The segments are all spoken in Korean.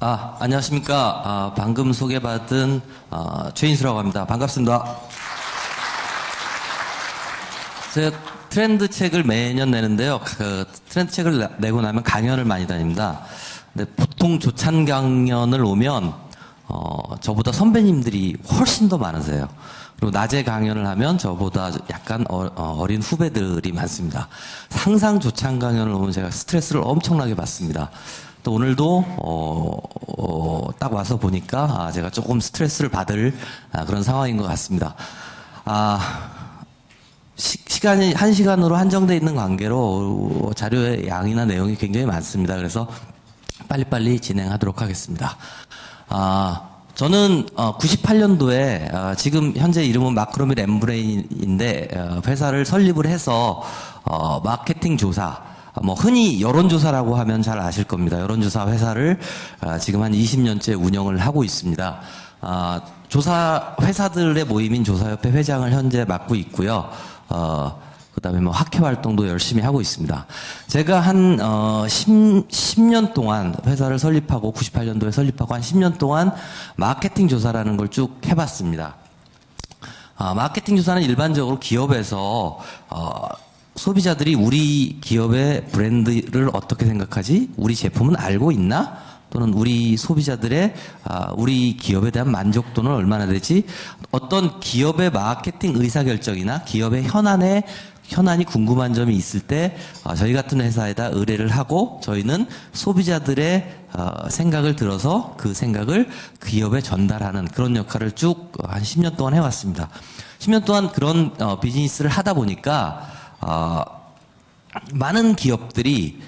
안녕하십니까. 방금 소개받은 최인수라고 합니다. 반갑습니다. 제가 트렌드 책을 매년 내는데요. 그 트렌드 책을 내고 나면 강연을 많이 다닙니다. 근데 보통 조찬 강연을 오면 저보다 선배님들이 훨씬 더 많으세요. 그리고 낮에 강연을 하면 저보다 약간 어린 후배들이 많습니다. 상상 조찬 강연을 오면 제가 스트레스를 엄청나게 받습니다. 또 오늘도 딱 와서 보니까 제가 조금 스트레스를 받을 그런 상황인 것 같습니다. 시간이 1시간으로 한정되어 있는 관계로 자료의 양이나 내용이 굉장히 많습니다. 그래서 빨리빨리 진행하도록 하겠습니다. 저는 98년도에 지금 현재 이름은 마크로밀 엠브레인인데 회사를 설립을 해서 마케팅 조사, 흔히 여론조사라고 하면 잘 아실 겁니다. 여론조사 회사를 지금 한 20년째 운영을 하고 있습니다. 조사 회사들의 모임인 조사협회 회장을 현재 맡고 있고요. 그다음에 학회 활동도 열심히 하고 있습니다. 제가 한 10년 동안 회사를 설립하고 98년도에 설립하고 한 10년 동안 마케팅 조사라는 걸 쭉 해봤습니다. 마케팅 조사는 일반적으로 기업에서 소비자들이 우리 기업의 브랜드를 어떻게 생각하지? 우리 제품은 알고 있나? 또는 우리 소비자들의 우리 기업에 대한 만족도는 얼마나 되지? 어떤 기업의 마케팅 의사결정이나 기업의 현안이 궁금한 점이 있을 때 저희 같은 회사에다 의뢰를 하고 저희는 소비자들의 생각을 들어서 그 생각을 기업에 전달하는 그런 역할을 쭉 한 10년 동안 해왔습니다. 10년 동안 그런 비즈니스를 하다 보니까 많은 기업들이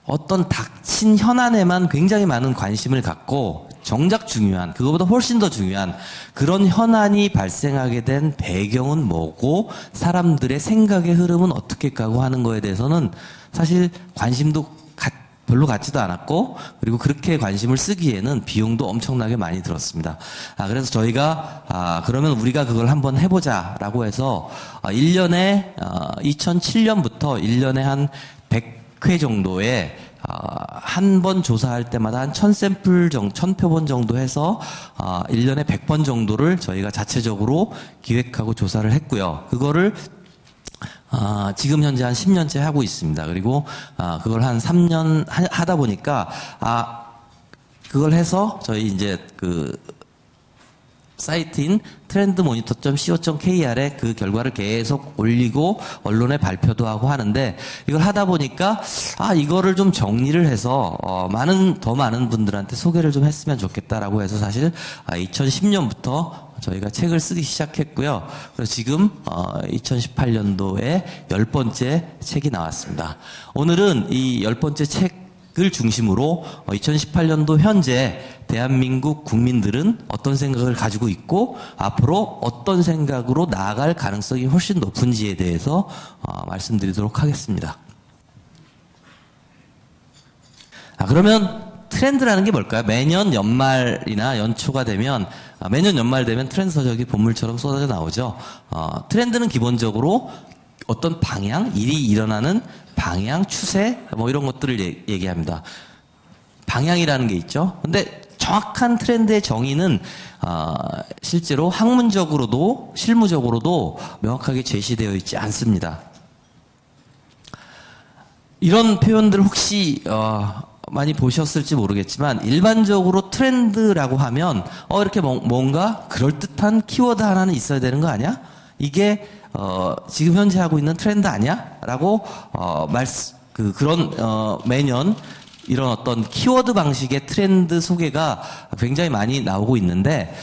어떤 닥친 현안에만 굉장히 많은 관심을 갖고 정작 중요한, 그거보다 훨씬 더 중요한 그런 현안이 발생하게 된 배경은 뭐고 사람들의 생각의 흐름은 어떻게 가고 하는 거에 대해서는 사실 관심도 별로 갖지도 않았고, 그리고 그렇게 관심을 쓰기에는 비용도 엄청나게 많이 들었습니다. 그래서 저희가 그러면 우리가 그걸 한번 해보자라고 해서 2007년부터 1년에 한 100회 정도의 한 번 조사할 때마다 한 1000표본 정도 해서 1년에 100번 정도를 저희가 자체적으로 기획하고 조사를 했고요. 그거를 지금 현재 한 10년째 하고 있습니다. 그리고 그걸 한 3년 하다 보니까 그걸 해서 저희 이제 그 사이트인 trendmonitor.co.kr에 그 결과를 계속 올리고 언론에 발표도 하고 하는데, 이걸 하다 보니까 이거를 좀 정리를 해서 더 많은 분들한테 소개를 좀 했으면 좋겠다라고 해서 사실 2010년부터 저희가 책을 쓰기 시작했고요. 그래서 지금 2018년도에 10번째 책이 나왔습니다. 오늘은 이 10번째 책을 중심으로 2018년도 현재 대한민국 국민들은 어떤 생각을 가지고 있고 앞으로 어떤 생각으로 나아갈 가능성이 훨씬 높은지에 대해서 말씀드리도록 하겠습니다. 그러면 트렌드라는 게 뭘까요? 매년 연말이나 연초가 되면 매년 연말 되면 트렌드 서적이 본물처럼 쏟아져 나오죠. 트렌드는 기본적으로 어떤 방향, 일이 일어나는 방향, 추세 이런 것들을 얘기합니다. 방향이라는 게 있죠. 근데 정확한 트렌드의 정의는 실제로 학문적으로도 실무적으로도 명확하게 제시되어 있지 않습니다. 이런 표현들 혹시 많이 보셨을지 모르겠지만 일반적으로 트렌드라고 하면 이렇게 뭔가 그럴듯한 키워드 하나는 있어야 되는 거 아니야? 이게 지금 현재 하고 있는 트렌드 아니야? 라고 매년 이런 어떤 키워드 방식의 트렌드 소개가 굉장히 많이 나오고 있는데,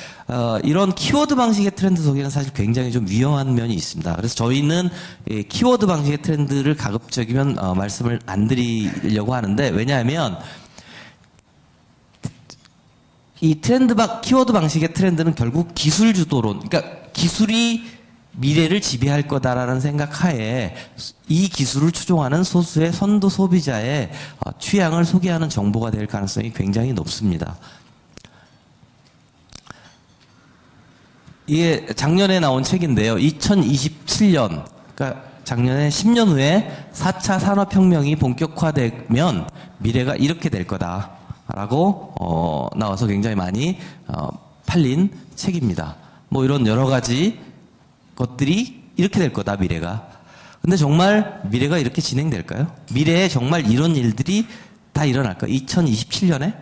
이런 키워드 방식의 트렌드 소개는 사실 굉장히 좀 위험한 면이 있습니다. 그래서 저희는 이 키워드 방식의 트렌드를 가급적이면 말씀을 안 드리려고 하는데, 왜냐하면 이 키워드 방식의 트렌드는 결국 기술 주도론, 그러니까 기술이 미래를 지배할 거다라는 생각 하에 이 기술을 추종하는 소수의 선도 소비자의 취향을 소개하는 정보가 될 가능성이 굉장히 높습니다. 이게 작년에 나온 책인데요. 2027년, 그러니까 작년에 10년 후에 4차 산업혁명이 본격화되면 미래가 이렇게 될 거다. 나와서 굉장히 많이 팔린 책입니다. 뭐 이런 여러 가지 것들이 이렇게 될 거다, 미래가. 근데 정말 미래가 이렇게 진행될까요? 미래에 정말 이런 일들이 다 일어날까요? 2027년에?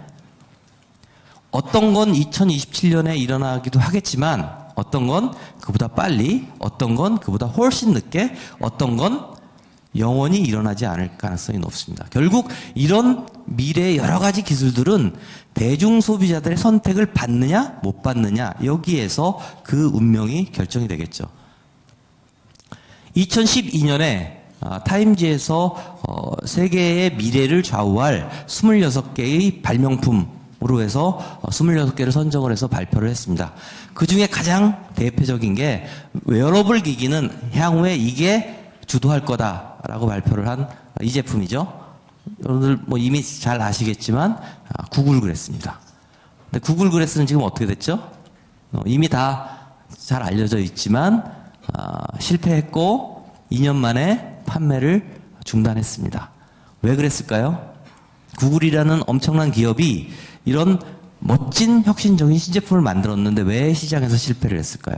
어떤 건 2027년에 일어나기도 하겠지만 어떤 건 그보다 빨리, 어떤 건 그보다 훨씬 늦게, 어떤 건 영원히 일어나지 않을 가능성이 높습니다. 결국 이런 미래의 여러 가지 기술들은 대중 소비자들의 선택을 받느냐 못 받느냐, 여기에서 그 운명이 결정이 되겠죠. 2012년에 타임지에서 세계의 미래를 좌우할 26개의 발명품으로 해서 26개를 선정을 해서 발표를 했습니다. 그 중에 가장 대표적인 게 웨어러블 기기는 향후에 이게 주도할 거다라고 발표를 한 이 제품이죠. 여러분들 뭐 이미 잘 아시겠지만 구글 글래스입니다. 근데 구글 글래스는 지금 어떻게 됐죠? 이미 다 잘 알려져 있지만 실패했고 2년 만에 판매를 중단했습니다. 왜 그랬을까요? 구글이라는 엄청난 기업이 이런 멋진 혁신적인 신제품을 만들었는데 왜 시장에서 실패를 했을까요?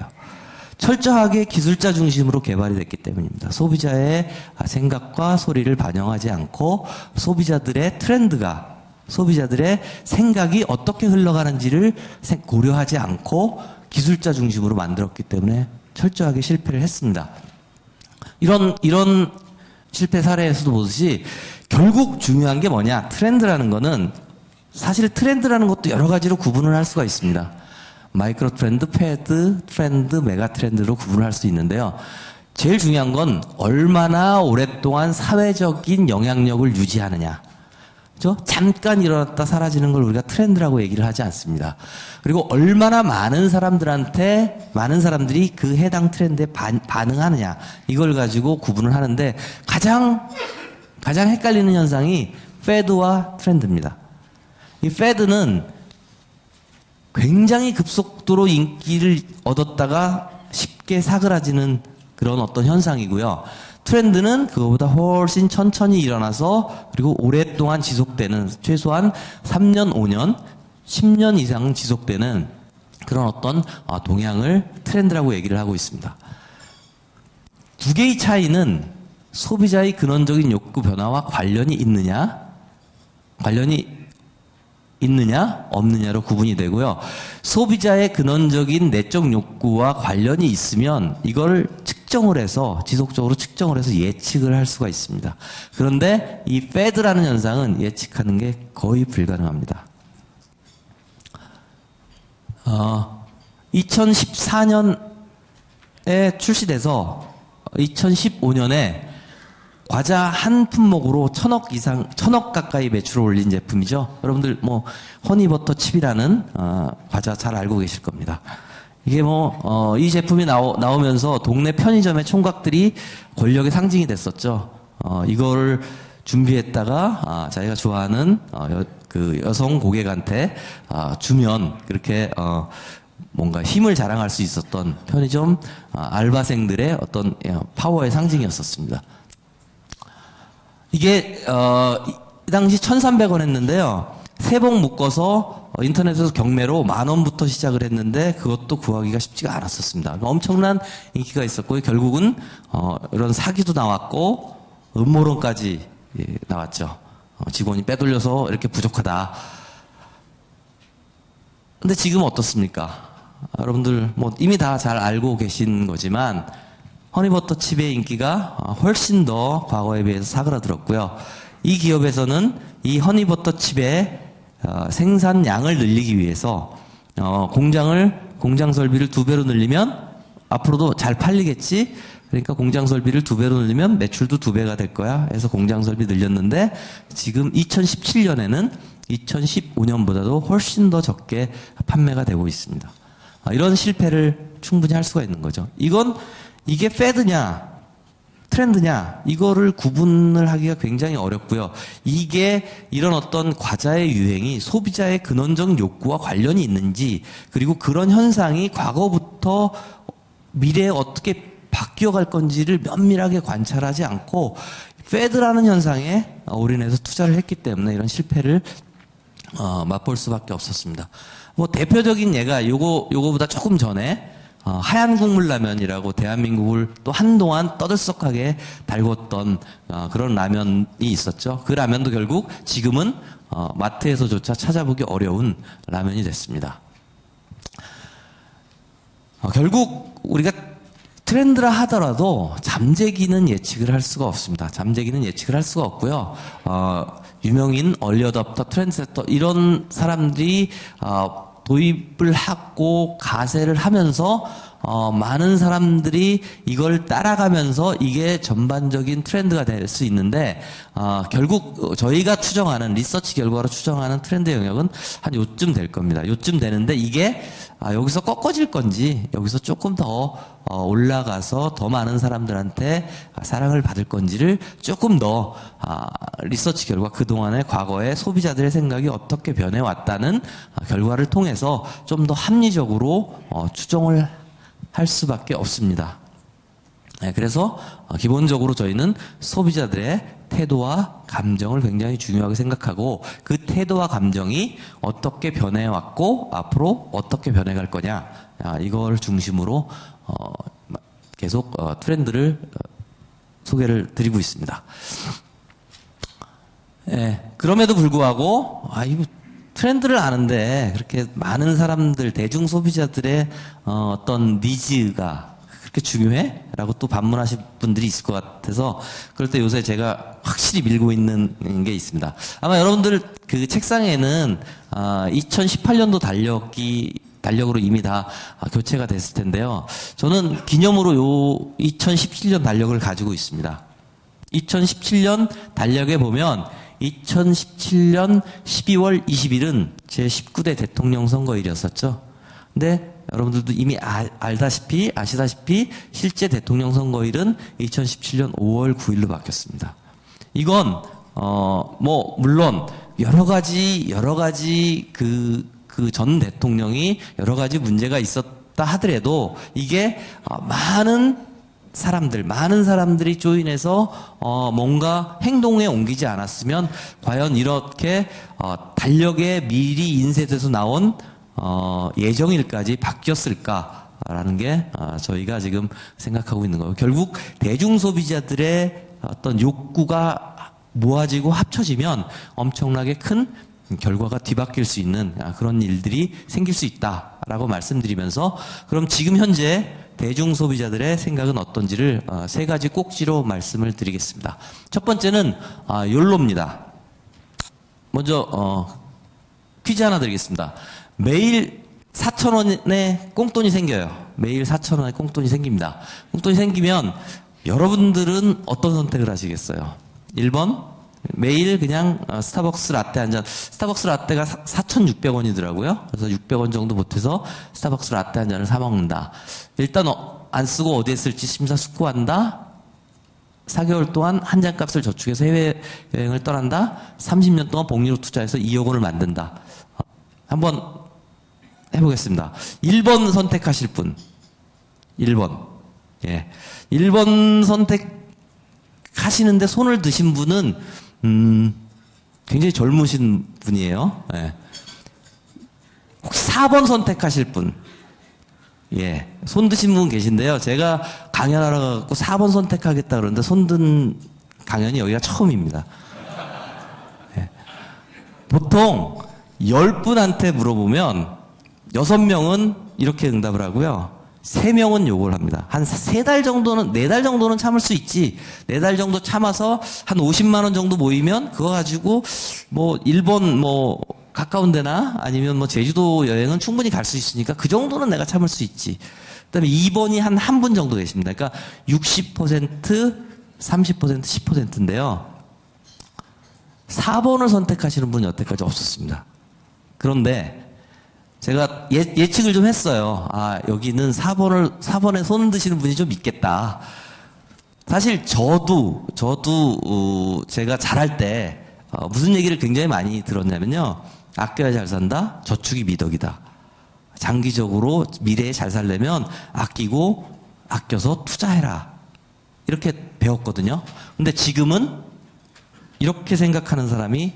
철저하게 기술자 중심으로 개발이 됐기 때문입니다. 소비자의 생각과 소리를 반영하지 않고 소비자들의 트렌드가, 소비자들의 생각이 어떻게 흘러가는지를 고려하지 않고 기술자 중심으로 만들었기 때문에 철저하게 실패를 했습니다. 이런 실패 사례에서도 보듯이 결국 중요한 게 뭐냐? 트렌드라는 거는 사실 트렌드라는 것도 여러 가지로 구분을 할 수가 있습니다. 마이크로 트렌드, 패드 트렌드, 메가 트렌드로 구분을 할 수 있는데요. 제일 중요한 건 얼마나 오랫동안 사회적인 영향력을 유지하느냐. 그죠? 잠깐 일어났다 사라지는 걸 우리가 트렌드라고 얘기를 하지 않습니다. 그리고 얼마나 많은 사람들이 그 해당 트렌드에 반응하느냐. 이걸 가지고 구분을 하는데 가장 헷갈리는 현상이 패드와 트렌드입니다. 이 패드는 굉장히 급속도로 인기를 얻었다가 쉽게 사그라지는 그런 어떤 현상이고요. 트렌드는 그거보다 훨씬 천천히 일어나서 그리고 오랫동안 지속되는, 최소한 3년, 5년, 10년 이상 지속되는 그런 어떤 동향을 트렌드라고 얘기를 하고 있습니다. 두 개의 차이는 소비자의 근원적인 욕구 변화와 관련이 있느냐 없느냐로 구분이 되고요. 소비자의 근원적인 내적 욕구와 관련이 있으면 이걸 지속적으로 측정을 해서 예측을 할 수가 있습니다. 그런데 이 패드라는 현상은 예측하는 게 거의 불가능합니다. 2014년에 출시돼서 2015년에 과자 한 품목으로 1,000억 가까이 매출을 올린 제품이죠. 여러분들 뭐 허니버터 칩이라는 과자 잘 알고 계실 겁니다. 이게 이 제품이 나오면서 동네 편의점의 총각들이 권력의 상징이 됐었죠. 이거를 준비했다가 자기가 좋아하는 그 여성 고객한테 주면 그렇게 뭔가 힘을 자랑할 수 있었던 편의점 알바생들의 어떤 파워의 상징이었었습니다. 이게 이 당시 1,300원 했는데요. 3봉 묶어서 인터넷에서 경매로 10,000원부터 시작을 했는데 그것도 구하기가 쉽지가 않았었습니다. 엄청난 인기가 있었고 결국은 이런 사기도 나왔고 음모론까지 나왔죠. 직원이 빼돌려서 이렇게 부족하다. 근데 지금 어떻습니까? 여러분들 뭐 이미 다 잘 알고 계신 거지만 허니버터 칩의 인기가 훨씬 더 과거에 비해서 사그라들었고요. 이 기업에서는 이 허니버터 칩의 생산량을 늘리기 위해서 공장 설비를 2배로 늘리면 앞으로도 잘 팔리겠지. 그러니까 공장 설비를 2배로 늘리면 매출도 2배가 될 거야. 해서 공장 설비 늘렸는데 지금 2017년에는 2015년보다도 훨씬 더 적게 판매가 되고 있습니다. 이런 실패를 충분히 할 수가 있는 거죠. 이게 패드냐 트렌드냐 이거를 구분을 하기가 굉장히 어렵고요. 이게 이런 어떤 과자의 유행이 소비자의 근원적 욕구와 관련이 있는지, 그리고 그런 현상이 과거부터 미래에 어떻게 바뀌어갈 건지를 면밀하게 관찰하지 않고 패드라는 현상에 올인해서 투자를 했기 때문에 이런 실패를 맛볼 수밖에 없었습니다. 뭐 대표적인 예가 요거보다 조금 전에 하얀 국물 라면이라고 대한민국을 또 한동안 떠들썩하게 달궜던 그런 라면이 있었죠. 그 라면도 결국 지금은 마트에서조차 찾아보기 어려운 라면이 됐습니다. 결국 우리가 트렌드라 하더라도 잠재기는 예측을 할 수가 없습니다. 잠재기는 예측을 할 수가 없고요. 유명인, 얼리어답터, 트렌드세터 이런 사람들이 도입을 하고 가세를 하면서 많은 사람들이 이걸 따라가면서 이게 전반적인 트렌드가 될 수 있는데 결국 저희가 추정하는 리서치 결과로 추정하는 트렌드 영역은 한 요쯤 될 겁니다. 요쯤 되는데 이게 여기서 꺾어질 건지 여기서 조금 더 올라가서 더 많은 사람들한테 사랑을 받을 건지를 조금 더 리서치 결과 그동안의 과거의 소비자들의 생각이 어떻게 변해왔다는 결과를 통해서 좀 더 합리적으로 추정을 할 수밖에 없습니다. 네, 그래서 기본적으로 저희는 소비자들의 태도와 감정을 굉장히 중요하게 생각하고 그 태도와 감정이 어떻게 변해왔고 앞으로 어떻게 변해갈 거냐 이걸 중심으로 계속 트렌드를 소개를 드리고 있습니다. 네, 그럼에도 불구하고 이거 트렌드를 아는데 그렇게 많은 사람들 대중 소비자들의 어떤 니즈가 그렇게 중요해? 라고 또 반문하실 분들이 있을 것 같아서 그럴 때 요새 제가 확실히 밀고 있는 게 있습니다. 아마 여러분들 그 책상에는 2018년도 달력으로 이미 다 교체가 됐을 텐데요. 저는 기념으로 요 2017년 달력을 가지고 있습니다. 2017년 달력에 보면 2017년 12월 20일은 제 19대 대통령 선거일이었었죠. 근데 여러분들도 이미 아시다시피 실제 대통령 선거일은 2017년 5월 9일로 바뀌었습니다. 이건 뭐 물론 여러 가지 그 전 대통령이 여러 가지 문제가 있었다 하더라도 이게 많은 사람들이 조인해서 뭔가 행동에 옮기지 않았으면 과연 이렇게 달력에 미리 인쇄돼서 나온 예정일까지 바뀌었을까라는 게 저희가 지금 생각하고 있는 거예요. 결국 대중소비자들의 어떤 욕구가 모아지고 합쳐지면 엄청나게 큰 결과가 뒤바뀔 수 있는 그런 일들이 생길 수 있다라고 말씀드리면서 그럼 지금 현재 대중소비자들의 생각은 어떤지를 세 가지 꼭지로 말씀을 드리겠습니다. 첫 번째는 욜로입니다. 먼저 퀴즈 하나 드리겠습니다. 매일 4,000원의 꽁돈이 생겨요. 매일 4,000원의 꽁돈이 생깁니다. 꽁돈이 생기면 여러분들은 어떤 선택을 하시겠어요? 1번 매일 그냥 스타벅스 라떼 한 잔. 스타벅스 라떼가 4,600원이더라고요. 그래서 600원 정도 보태서 스타벅스 라떼 한 잔을 사 먹는다. 일단 안 쓰고 어디에 쓸지 심사숙고한다. 4개월 동안 한 잔 값을 저축해서 해외여행을 떠난다. 30년 동안 복리로 투자해서 2억 원을 만든다. 한번 해보겠습니다. 1번 선택하실 분. 1번. 예. 1번 선택하시는데 손을 드신 분은 굉장히 젊으신 분이에요. 예. 혹시 4번 선택하실 분? 예. 손 드신 분 계신데요. 제가 강연하러 가고 4번 선택하겠다 그러는데 손 든 강연이 여기가 처음입니다. 예. 보통 10분한테 물어보면 6명은 이렇게 응답을 하고요. 3명은 요걸 합니다. 한 3달 정도는, 4달 정도는 참을 수 있지. 4달 정도 참아서 한 50만 원 정도 모이면 그거 가지고 뭐 일본 뭐 가까운 데나 아니면 뭐 제주도 여행은 충분히 갈 수 있으니까 그 정도는 내가 참을 수 있지. 그다음에 2번이 한 분 정도 계십니다. 그러니까 60%, 30%, 10%인데요. 4번을 선택하시는 분이 여태까지 없었습니다. 그런데 제가 예측을 좀 했어요. 여기는 4번에 손 드시는 분이 좀 있겠다. 사실 저도 제가 잘할 때 무슨 얘기를 굉장히 많이 들었냐면요. 아껴야 잘 산다. 저축이 미덕이다. 장기적으로 미래에 잘 살려면 아끼고 아껴서 투자해라. 이렇게 배웠거든요. 근데 지금은 이렇게 생각하는 사람이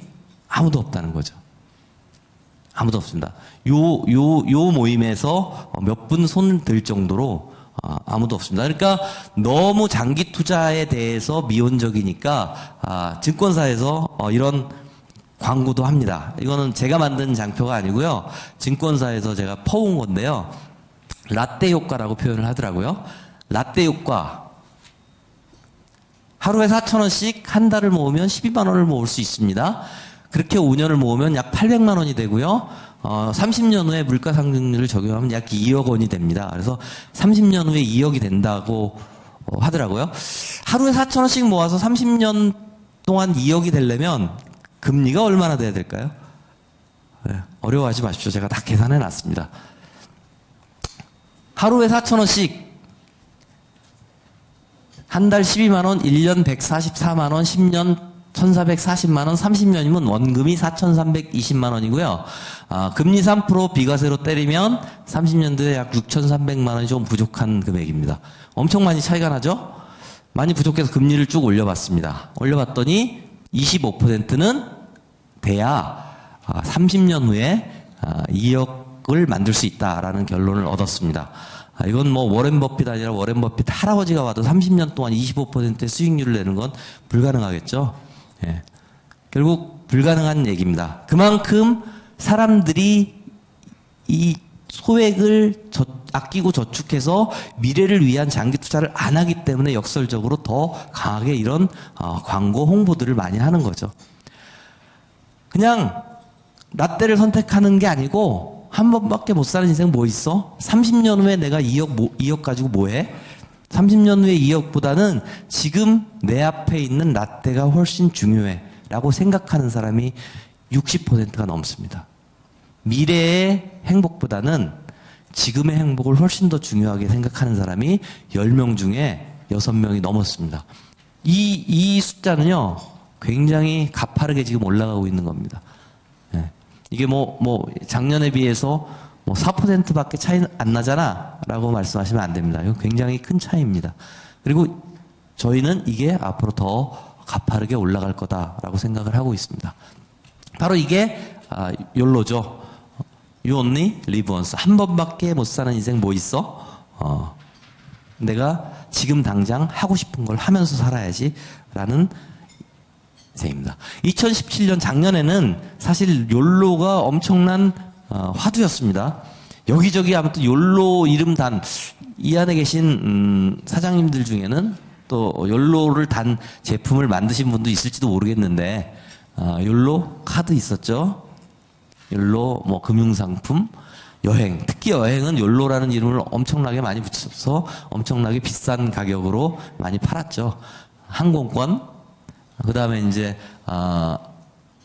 아무도 없다는 거죠. 아무도 없습니다. 요 모임에서 몇 분 손 들 정도로 아무도 없습니다. 그러니까 너무 장기 투자에 대해서 미온적이니까 증권사에서 이런 광고도 합니다. 이거는 제가 만든 장표가 아니고요. 증권사에서 제가 퍼온 건데요. 라떼 효과라고 표현을 하더라고요. 라떼 효과. 하루에 4,000원씩 한 달을 모으면 12만 원을 모을 수 있습니다. 그렇게 5년을 모으면 약 800만 원이 되고요. 30년 후에 물가 상승률을 적용하면 약 2억 원이 됩니다. 그래서 30년 후에 2억이 된다고 하더라고요. 하루에 4,000원씩 모아서 30년 동안 2억이 되려면 금리가 얼마나 돼야 될까요? 네, 어려워하지 마십시오. 제가 다 계산해 놨습니다. 하루에 4,000원씩 한 달 12만 원, 1년 144만 원, 10년 1,440만 원, 30년이면 원금이 4,320만 원이고요. 금리 3%, 비과세로 때리면 30년도에 약 6,300만 원이 좀 부족한 금액입니다. 엄청 많이 차이가 나죠? 많이 부족해서 금리를 쭉 올려봤습니다. 올려봤더니 25%는 돼야 30년 후에 2억을 만들 수 있다라는 결론을 얻었습니다. 이건 뭐 워렌 버핏 아니라 워렌 버핏 할아버지가 와도 30년 동안 25%의 수익률을 내는 건 불가능하겠죠. 예. 결국 불가능한 얘기입니다. 그만큼 사람들이 이 소액을 아끼고 저축해서 미래를 위한 장기 투자를 안 하기 때문에 역설적으로 더 강하게 이런 광고 홍보들을 많이 하는 거죠. 그냥 라떼를 선택하는 게 아니고 한 번밖에 못 사는 인생 뭐 있어? 30년 후에 내가 2억 가지고 뭐 해? 30년 후에 2억보다는 지금 내 앞에 있는 라떼가 훨씬 중요해 라고 생각하는 사람이 60%가 넘습니다. 미래의 행복보다는 지금의 행복을 훨씬 더 중요하게 생각하는 사람이 10명 중에 6명이 넘었습니다. 이 숫자는요, 굉장히 가파르게 지금 올라가고 있는 겁니다. 예. 이게 작년에 비해서 4%밖에 차이 안 나잖아 라고 말씀하시면 안 됩니다. 이거 굉장히 큰 차이입니다. 그리고 저희는 이게 앞으로 더 가파르게 올라갈 거다라고 생각을 하고 있습니다. 바로 이게 욜로죠. You only live once. 한 번밖에 못 사는 인생 뭐 있어? 내가 지금 당장 하고 싶은 걸 하면서 살아야지 라는 인생입니다. 2017년 작년에는 사실 욜로가 엄청난 화두였습니다. 여기저기 아무튼 욜로 이름 단 이 안에 계신 사장님들 중에는 또 욜로를 단 제품을 만드신 분도 있을지도 모르겠는데 욜로 카드 있었죠. 욜로 금융상품, 여행, 특히 여행은 욜로라는 이름을 엄청나게 많이 붙여서 엄청나게 비싼 가격으로 많이 팔았죠. 항공권, 그 다음에 이제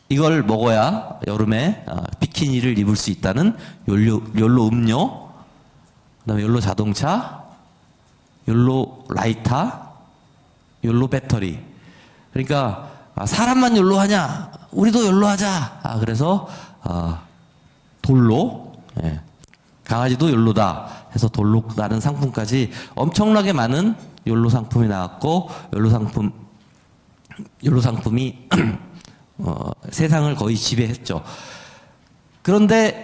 이걸 먹어야 여름에 비키니를 입을 수 있다는 욜로 음료, 그 다음에 욜로 자동차, 욜로 라이터, 욜로 배터리. 그러니까 사람만 욜로 하냐? 우리도 욜로 하자. 그래서 돌로, 예. 강아지도 욜로다 해서 돌로라는 상품까지 엄청나게 많은 욜로 상품이 나왔고, 욜로 상품이 세상을 거의 지배했죠. 그런데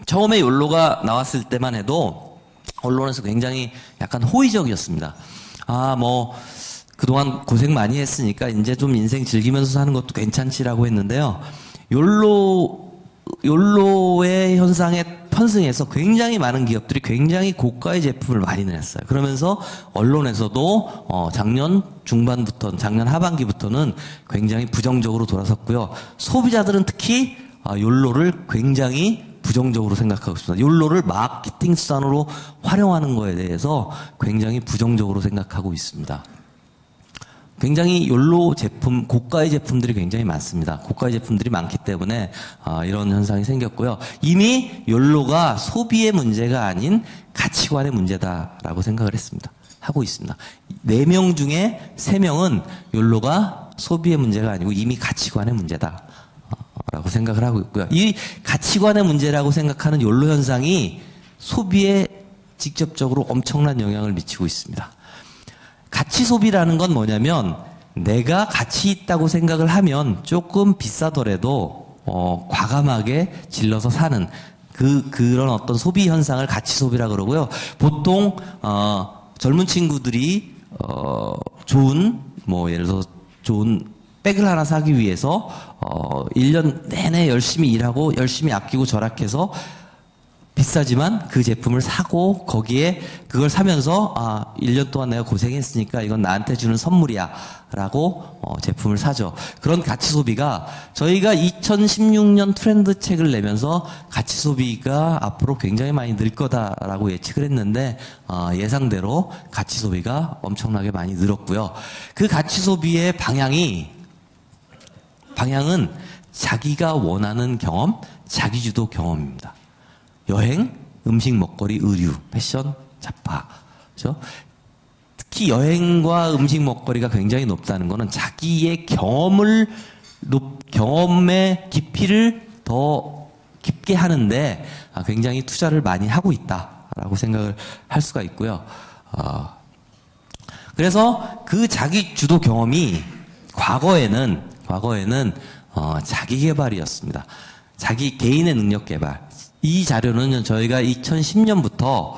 처음에 욜로가 나왔을 때만 해도 언론에서 굉장히 약간 호의적이었습니다. 그동안 고생 많이 했으니까 이제 좀 인생 즐기면서 사는 것도 괜찮지라고 했는데요. 욜로의 현상에 편승해서 굉장히 많은 기업들이 굉장히 고가의 제품을 많이 냈어요. 그러면서 언론에서도 작년 하반기부터는 굉장히 부정적으로 돌아섰고요. 소비자들은 특히 욜로를 굉장히 부정적으로 생각하고 있습니다. 욜로를 마케팅 수단으로 활용하는 거에 대해서 굉장히 부정적으로 생각하고 있습니다. 굉장히 욜로 제품, 고가의 제품들이 굉장히 많습니다. 고가의 제품들이 많기 때문에 이런 현상이 생겼고요. 이미 욜로가 소비의 문제가 아닌 가치관의 문제다라고 생각을 하고 있습니다. 4명 중에 3명은 욜로가 소비의 문제가 아니고 이미 가치관의 문제다 라고 생각을 하고 있고요. 이 가치관의 문제라고 생각하는 욜로 현상이 소비에 직접적으로 엄청난 영향을 미치고 있습니다. 가치 소비라는 건 뭐냐면 내가 가치 있다고 생각을 하면 조금 비싸더라도 과감하게 질러서 사는 그런 어떤 소비 현상을 가치 소비라 그러고요. 보통 젊은 친구들이 좋은 예를 들어서 좋은 백을 하나 사기 위해서 1년 내내 열심히 일하고 열심히 아끼고 절약해서 비싸지만 그 제품을 사고 거기에 그걸 사면서 1년 동안 내가 고생했으니까 이건 나한테 주는 선물이야 라고 제품을 사죠. 그런 가치 소비가 저희가 2016년 트렌드 책을 내면서 가치 소비가 앞으로 굉장히 많이 늘 거다라고 예측을 했는데 예상대로 가치 소비가 엄청나게 많이 늘었고요. 그 가치 소비의 방향은 자기가 원하는 경험, 자기주도 경험입니다. 여행, 음식, 먹거리, 의류, 패션, 잡화. 그렇죠? 특히 여행과 음식, 먹거리가 굉장히 높다는 것은 자기의 경험의 깊이를 더 깊게 하는데 굉장히 투자를 많이 하고 있다라고 생각을 할 수가 있고요. 그래서 그 자기 주도 경험이 과거에는 자기 개발이었습니다. 자기 개인의 능력 개발. 이 자료는 저희가 2010년부터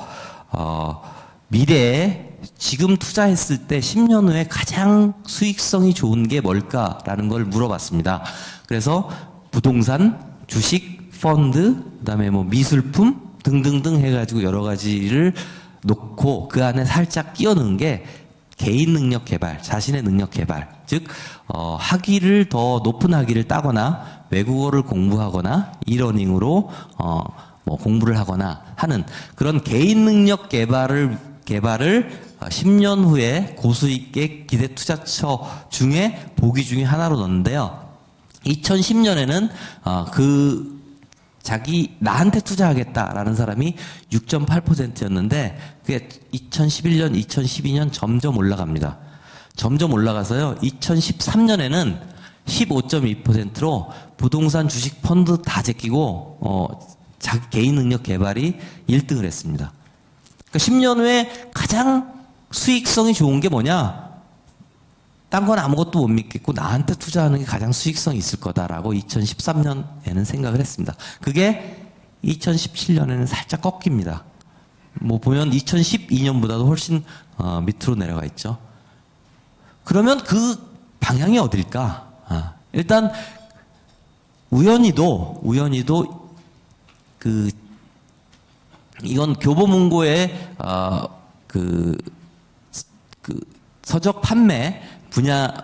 미래에 지금 투자했을 때 10년 후에 가장 수익성이 좋은 게 뭘까라는 걸 물어봤습니다. 그래서 부동산, 주식, 펀드, 그다음에 미술품 등등등 해가지고 여러 가지를 놓고 그 안에 살짝 끼워 넣은 게 개인 능력 개발, 자신의 능력 개발, 즉 학위를 더 높은 학위를 따거나 외국어를 공부하거나 이러닝으로 공부를 하거나 하는 그런 개인 능력 개발을 10년 후에 고수익의 기대 투자처 중에 보기 중에 하나로 넣었는데요. 2010년에는 나한테 투자하겠다라는 사람이 6.8%였는데 그게 2011년, 2012년 점점 올라갑니다. 점점 올라가서요. 2013년에는 15.2%로 부동산, 주식, 펀드 다 제끼고 자기 개인 능력 개발이 1등을 했습니다. 그러니까 10년 후에 가장 수익성이 좋은 게 뭐냐? 딴 건 아무것도 못 믿겠고 나한테 투자하는 게 가장 수익성이 있을 거다라고 2013년에는 생각을 했습니다. 그게 2017년에는 살짝 꺾입니다. 보면 2012년보다도 훨씬 밑으로 내려가 있죠. 그러면 그 방향이 어딜까? 일단 우연히도 이건 교보문고의 서적 판매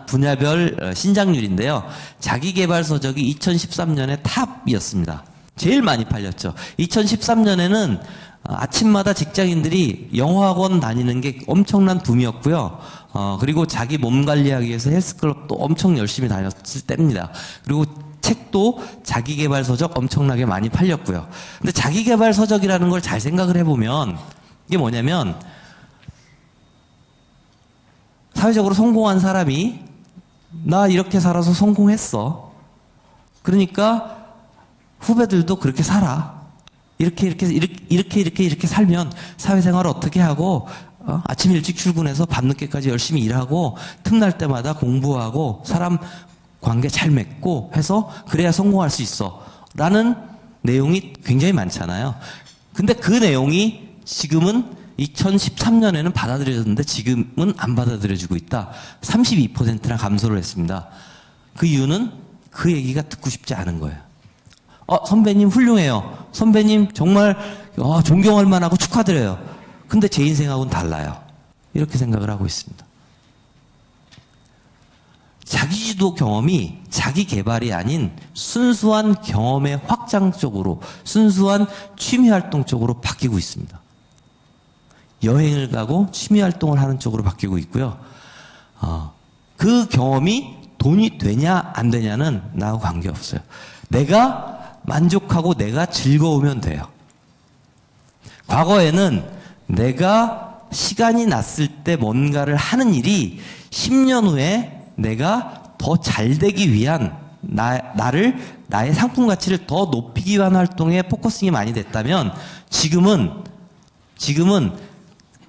분야별 신장률인데요. 자기개발 서적이 2013년에 탑이었습니다. 제일 많이 팔렸죠. 2013년에는 아침마다 직장인들이 영어학원 다니는 게 엄청난 붐이었고요. 그리고 자기 몸 관리하기 위해서 헬스클럽도 엄청 열심히 다녔을 때입니다. 그리고 책도 자기개발 서적 엄청나게 많이 팔렸고요. 근데 자기개발 서적이라는 걸 잘 생각을 해보면 이게 뭐냐면 사회적으로 성공한 사람이 나 이렇게 살아서 성공했어. 그러니까 후배들도 그렇게 살아. 이렇게 살면 사회생활을 어떻게 하고 아침 일찍 출근해서 밤늦게까지 열심히 일하고 틈날 때마다 공부하고 사람 관계 잘 맺고 해서 그래야 성공할 수 있어. 라는 내용이 굉장히 많잖아요. 근데 그 내용이 지금은 2013년에는 받아들여졌는데 지금은 안 받아들여지고 있다. 32%나 감소를 했습니다. 그 이유는 그 얘기가 듣고 싶지 않은 거예요. 선배님 훌륭해요. 선배님 정말 존경할 만하고 축하드려요. 근데 제 인생하고는 달라요. 이렇게 생각을 하고 있습니다. 자기주도 경험이 자기 개발이 아닌 순수한 경험의 확장 쪽으로, 순수한 취미 활동 쪽으로 바뀌고 있습니다. 여행을 가고 취미 활동을 하는 쪽으로 바뀌고 있고요. 그 경험이 돈이 되냐 안 되냐는 나하고 관계없어요. 내가 만족하고 내가 즐거우면 돼요. 과거에는 내가 시간이 났을 때 뭔가를 하는 일이 10년 후에 내가 더 잘 되기 위한 나의 상품 가치를 더 높이기 위한 활동에 포커싱이 많이 됐다면 지금은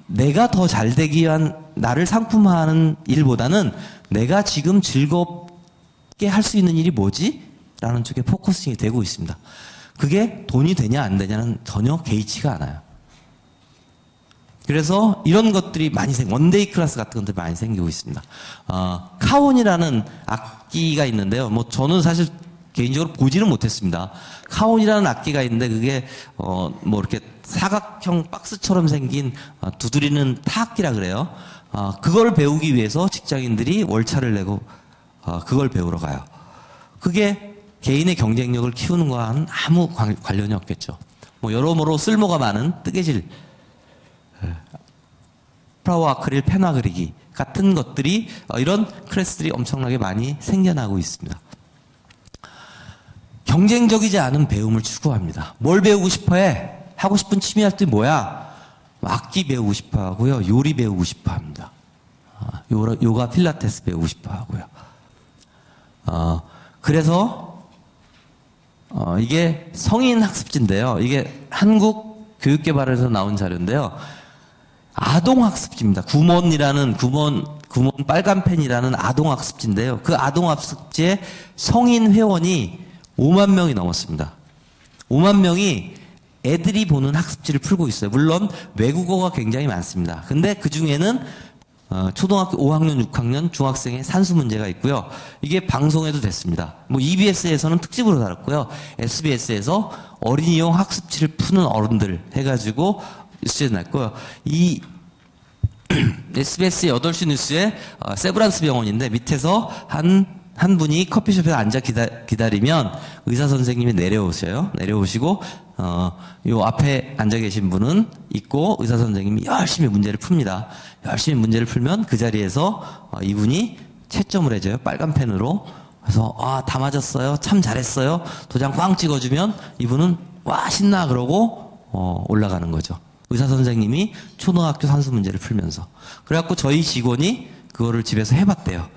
내가 더 잘 되기 위한 나를 상품화하는 일보다는 내가 지금 즐겁게 할 수 있는 일이 뭐지? 라는 쪽에 포커싱이 되고 있습니다. 그게 돈이 되냐 안 되냐는 전혀 개의치가 않아요. 그래서 이런 것들이 많이 원데이 클래스 같은 것들이 많이 생기고 있습니다. 카온이라는 악기가 있는데요. 뭐 저는 사실 개인적으로 보지는 못했습니다. 카온이라는 악기가 있는데 그게 뭐 이렇게 사각형 박스처럼 생긴 두드리는 타악기라 그래요. 그걸 배우기 위해서 직장인들이 월차를 내고 그걸 배우러 가요. 그게 개인의 경쟁력을 키우는 거와는 아무 관련이 없겠죠. 뭐 여러모로 쓸모가 많은 뜨개질, 플라워 아크릴, 펜화 그리기 같은 것들이 이런 클래스들이 엄청나게 많이 생겨나고 있습니다. 경쟁적이지 않은 배움을 추구합니다. 뭘 배우고 싶어해? 하고 싶은 취미 활동이 뭐야? 악기 배우고 싶어 하고요. 요리 배우고 싶어 합니다. 요가 필라테스 배우고 싶어 하고요. 그래서 이게 성인 학습지인데요. 이게 한국교육개발에서 나온 자료인데요. 아동학습지입니다. 구몬 빨간펜이라는 아동학습지인데요. 그 아동학습지에 성인 회원이 5만 명이 넘었습니다. 5만 명이 애들이 보는 학습지를 풀고 있어요. 물론 외국어가 굉장히 많습니다. 근데 그 중에는 초등학교 5학년, 6학년 중학생의 산수 문제가 있고요. 이게 방송에도 됐습니다. 뭐 EBS에서는 특집으로 다뤘고요. SBS에서 어린이용 학습지를 푸는 어른들 해가지고 뉴스에 났고요. 이 SBS 8시 뉴스에 세브란스 병원인데 밑에서 한 분이 커피숍에 앉아 기다리면 의사 선생님이 내려오셔요. 내려오시고 요 앞에 앉아 계신 분은 있고 의사 선생님이 열심히 문제를 풉니다. 열심히 문제를 풀면 그 자리에서 이분이 채점을 해줘요. 빨간 펜으로. 그래서 다 맞았어요. 참 잘했어요. 도장 꽝 찍어주면 이분은 와 신나 그러고 올라가는 거죠. 의사 선생님이 초등학교 산수 문제를 풀면서. 그래갖고 저희 직원이 그거를 집에서 해봤대요.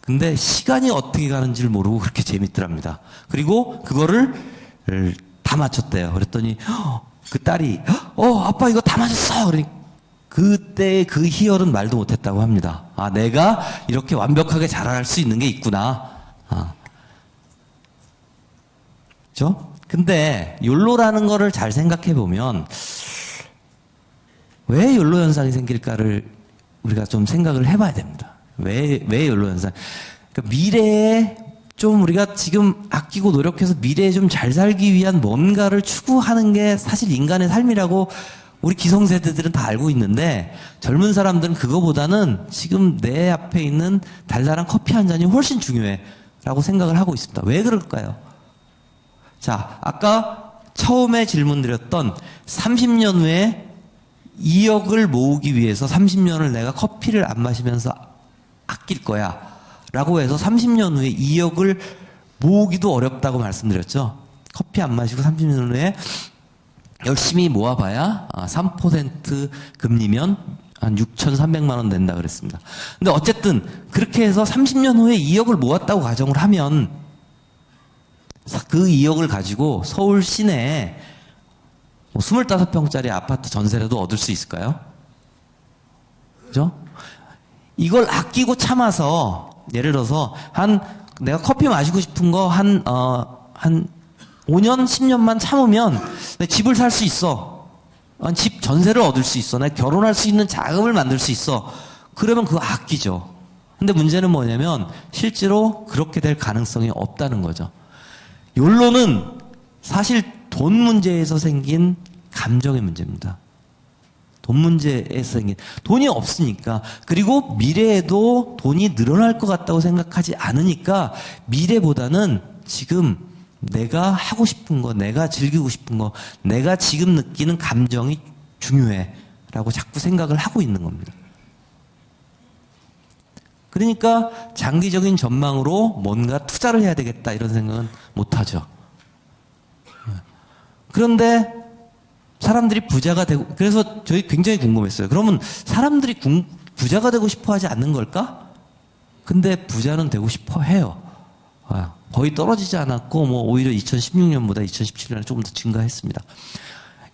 근데 시간이 어떻게 가는지를 모르고 그렇게 재밌더랍니다. 그리고 그거를 다 맞췄대요. 그랬더니 그 딸이 아빠 이거 다 맞았어. 그러니 그때 그 희열은 말도 못했다고 합니다. 내가 이렇게 완벽하게 잘할 수 있는 게 있구나. 그렇죠? 근데 욜로라는 거를 잘 생각해 보면 왜 욜로 현상이 생길까를 우리가 좀 생각을 해봐야 됩니다. 왜 욜로 현상? 그러니까 미래에 좀 우리가 지금 아끼고 노력해서 미래에 좀 잘 살기 위한 뭔가를 추구하는 게 사실 인간의 삶이라고 우리 기성세대들은 다 알고 있는데 젊은 사람들은 그거보다는 지금 내 앞에 있는 달달한 커피 한 잔이 훨씬 중요해 라고 생각을 하고 있습니다. 왜 그럴까요? 자, 아까 처음에 질문 드렸던 30년 후에 2억을 모으기 위해서 30년을 내가 커피를 안 마시면서 아낄 거야 라고 해서 30년 후에 2억을 모으기도 어렵다고 말씀드렸죠. 커피 안 마시고 30년 후에 열심히 모아봐야 3% 금리면 한 6,300만 원 된다 그랬습니다. 근데 어쨌든 그렇게 해서 30년 후에 2억을 모았다고 가정을 하면 그 2억을 가지고 서울 시내에 25평짜리 아파트 전세라도 얻을 수 있을까요? 그죠? 이걸 아끼고 참아서 예를 들어서 내가 커피 마시고 싶은 거 한 5년, 10년만 참으면 내 집을 살 수 있어. 집 전세를 얻을 수 있어. 내가 결혼할 수 있는 자금을 만들 수 있어. 그러면 그거 아끼죠. 근데 문제는 뭐냐면 실제로 그렇게 될 가능성이 없다는 거죠. 욜로는 사실 돈 문제에서 생긴 감정의 문제입니다. 돈 문제에서 생긴 돈이 없으니까 그리고 미래에도 돈이 늘어날 것 같다고 생각하지 않으니까 미래보다는 지금 내가 하고 싶은 거, 내가 즐기고 싶은 거, 내가 지금 느끼는 감정이 중요해 라고 자꾸 생각을 하고 있는 겁니다. 그러니까 장기적인 전망으로 뭔가 투자를 해야 되겠다 이런 생각은 못하죠. 그런데 사람들이 부자가 되고, 그래서 저희 굉장히 궁금했어요. 그러면 사람들이 부자가 되고 싶어 하지 않는 걸까? 근데 부자는 되고 싶어 해요. 거의 떨어지지 않았고, 오히려 2016년보다 2017년에 조금 더 증가했습니다.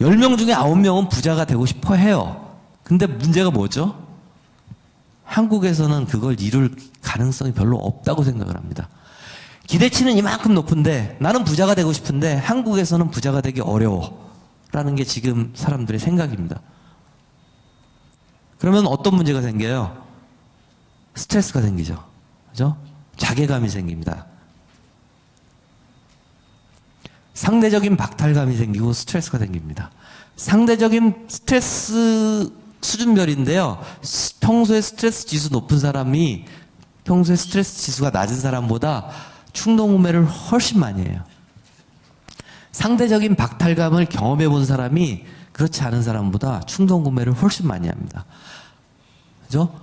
10명 중에 9명은 부자가 되고 싶어 해요. 근데 문제가 뭐죠? 한국에서는 그걸 이룰 가능성이 별로 없다고 생각을 합니다. 기대치는 이만큼 높은데 나는 부자가 되고 싶은데 한국에서는 부자가 되기 어려워 라는 게 지금 사람들의 생각입니다. 그러면 어떤 문제가 생겨요? 스트레스가 생기죠. 그죠? 자괴감이 생깁니다. 상대적인 박탈감이 생기고 스트레스가 생깁니다. 상대적인 스트레스 수준별인데요. 평소에 스트레스 지수 높은 사람이 평소에 스트레스 지수가 낮은 사람보다 충동구매를 훨씬 많이 해요. 상대적인 박탈감을 경험해 본 사람이 그렇지 않은 사람보다 충동구매를 훨씬 많이 합니다. 그죠?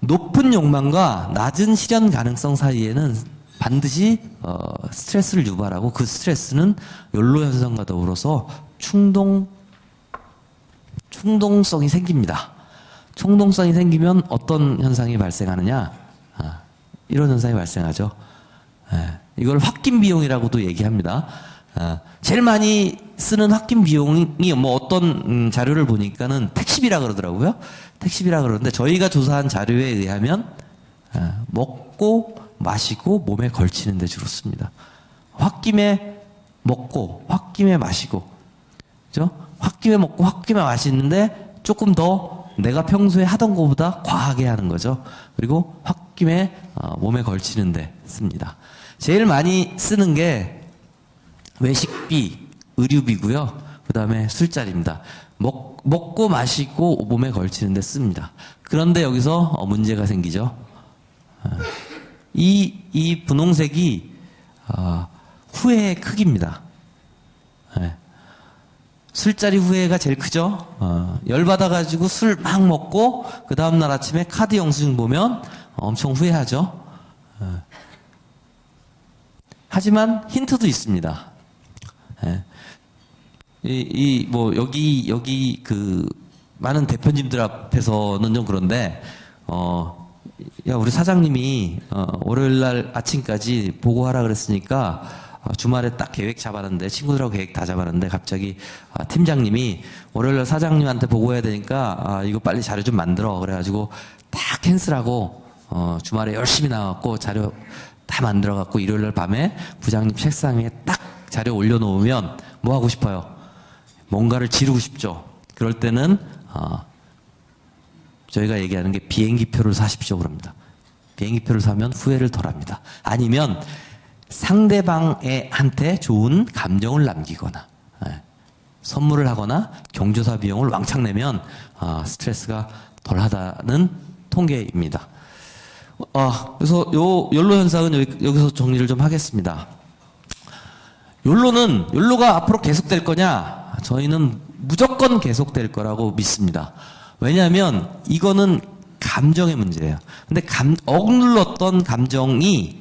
높은 욕망과 낮은 실현 가능성 사이에는 반드시 스트레스를 유발하고 그 스트레스는 욜로 현상과 더불어서 충동성이 생깁니다. 충동성이 생기면 어떤 현상이 발생하느냐? 이런 현상이 발생하죠. 이걸 홧김 비용이라고도 얘기합니다. 제일 많이 쓰는 홧김 비용이 뭐 어떤 자료를 보니까는 택시비라 그러더라고요. 택시비라 그러는데 저희가 조사한 자료에 의하면 먹고 마시고 몸에 걸치는 데 주로 씁니다. 홧김에 먹고 홧김에 마시고, 그죠? 홧김에 먹고 홧김에 마시는데 조금 더 내가 평소에 하던 것보다 과하게 하는 거죠. 그리고 홧김에 몸에 걸치는 데 씁니다. 제일 많이 쓰는 게 외식비, 의류비고요. 그 다음에 술자리입니다. 먹고 마시고 몸에 걸치는 데 씁니다. 그런데 여기서 문제가 생기죠. 이 분홍색이 후회의 크기입니다. 술자리 후회가 제일 크죠. 열받아가지고 술 막 먹고 그 다음날 아침에 카드 영수증 보면 엄청 후회하죠. 하지만 힌트도 있습니다. 여기 많은 대표님들 앞에서는 좀 그런데, 우리 사장님이, 월요일날 아침까지 보고하라 그랬으니까, 주말에 딱 계획 잡았는데, 친구들하고 계획 다 잡았는데, 갑자기, 팀장님이 월요일날 사장님한테 보고해야 되니까, 이거 빨리 자료 좀 만들어. 그래가지고, 다 캔슬하고, 주말에 열심히 나왔고, 자료 다 만들어갖고, 일요일날 밤에 부장님 책상 위에 딱 자료 올려놓으면, 뭐 하고 싶어요? 뭔가를 지르고 싶죠. 그럴 때는 저희가 얘기하는 게 비행기표를 사십시오 그럽니다. 비행기표를 사면 후회를 덜합니다. 아니면 상대방한테 좋은 감정을 남기거나 선물을 하거나 경조사 비용을 왕창 내면 스트레스가 덜하다는 통계입니다. 그래서 욜로 현상은 여기서 정리를 좀 하겠습니다. 욜로가 앞으로 계속될 거냐? 저희는 무조건 계속될 거라고 믿습니다. 왜냐하면 이거는 감정의 문제예요. 근데 억눌렀던 감정이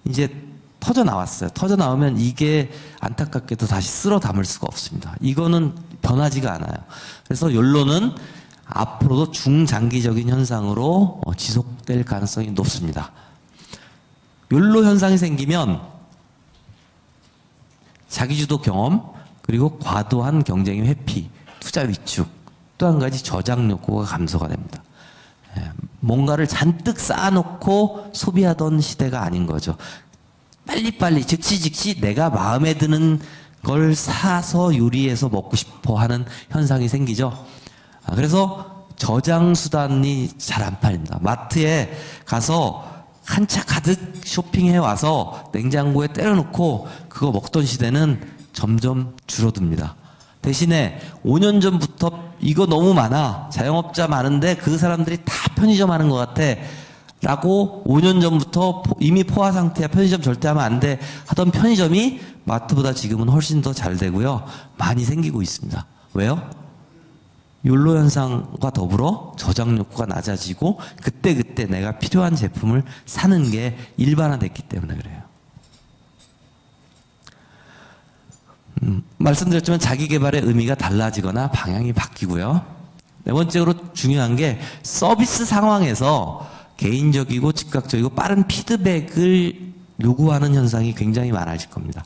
이제 터져 나왔어요. 터져 나오면 이게 안타깝게도 다시 쓸어 담을 수가 없습니다. 이거는 변하지가 않아요. 그래서 욜로는 앞으로도 중장기적인 현상으로 지속될 가능성이 높습니다. 욜로 현상이 생기면 자기주도 경험, 그리고 과도한 경쟁의 회피, 투자 위축, 또 한 가지 저장 욕구가 감소가 됩니다. 뭔가를 잔뜩 쌓아놓고 소비하던 시대가 아닌 거죠. 빨리빨리 즉시 내가 마음에 드는 걸 사서 요리해서 먹고 싶어 하는 현상이 생기죠. 그래서 저장 수단이 잘 안 팔립니다. 마트에 가서 한 차 가득 쇼핑해 와서 냉장고에 때려놓고 그거 먹던 시대는 점점 줄어듭니다. 대신에 5년 전부터 이거 너무 많아, 자영업자 많은데 그 사람들이 다 편의점 하는 것 같아 라고 5년 전부터 이미 포화 상태야, 편의점 절대 하면 안 돼 하던 편의점이 마트보다 지금은 훨씬 더 잘 되고요, 많이 생기고 있습니다. 왜요? 욜로 현상과 더불어 저장 욕구가 낮아지고 그때그때 내가 필요한 제품을 사는 게 일반화됐기 때문에 그래요. 말씀드렸지만 자기 개발의 의미가 달라지거나 방향이 바뀌고요. 네 번째로 중요한 게 서비스 상황에서 개인적이고 즉각적이고 빠른 피드백을 요구하는 현상이 굉장히 많아질 겁니다.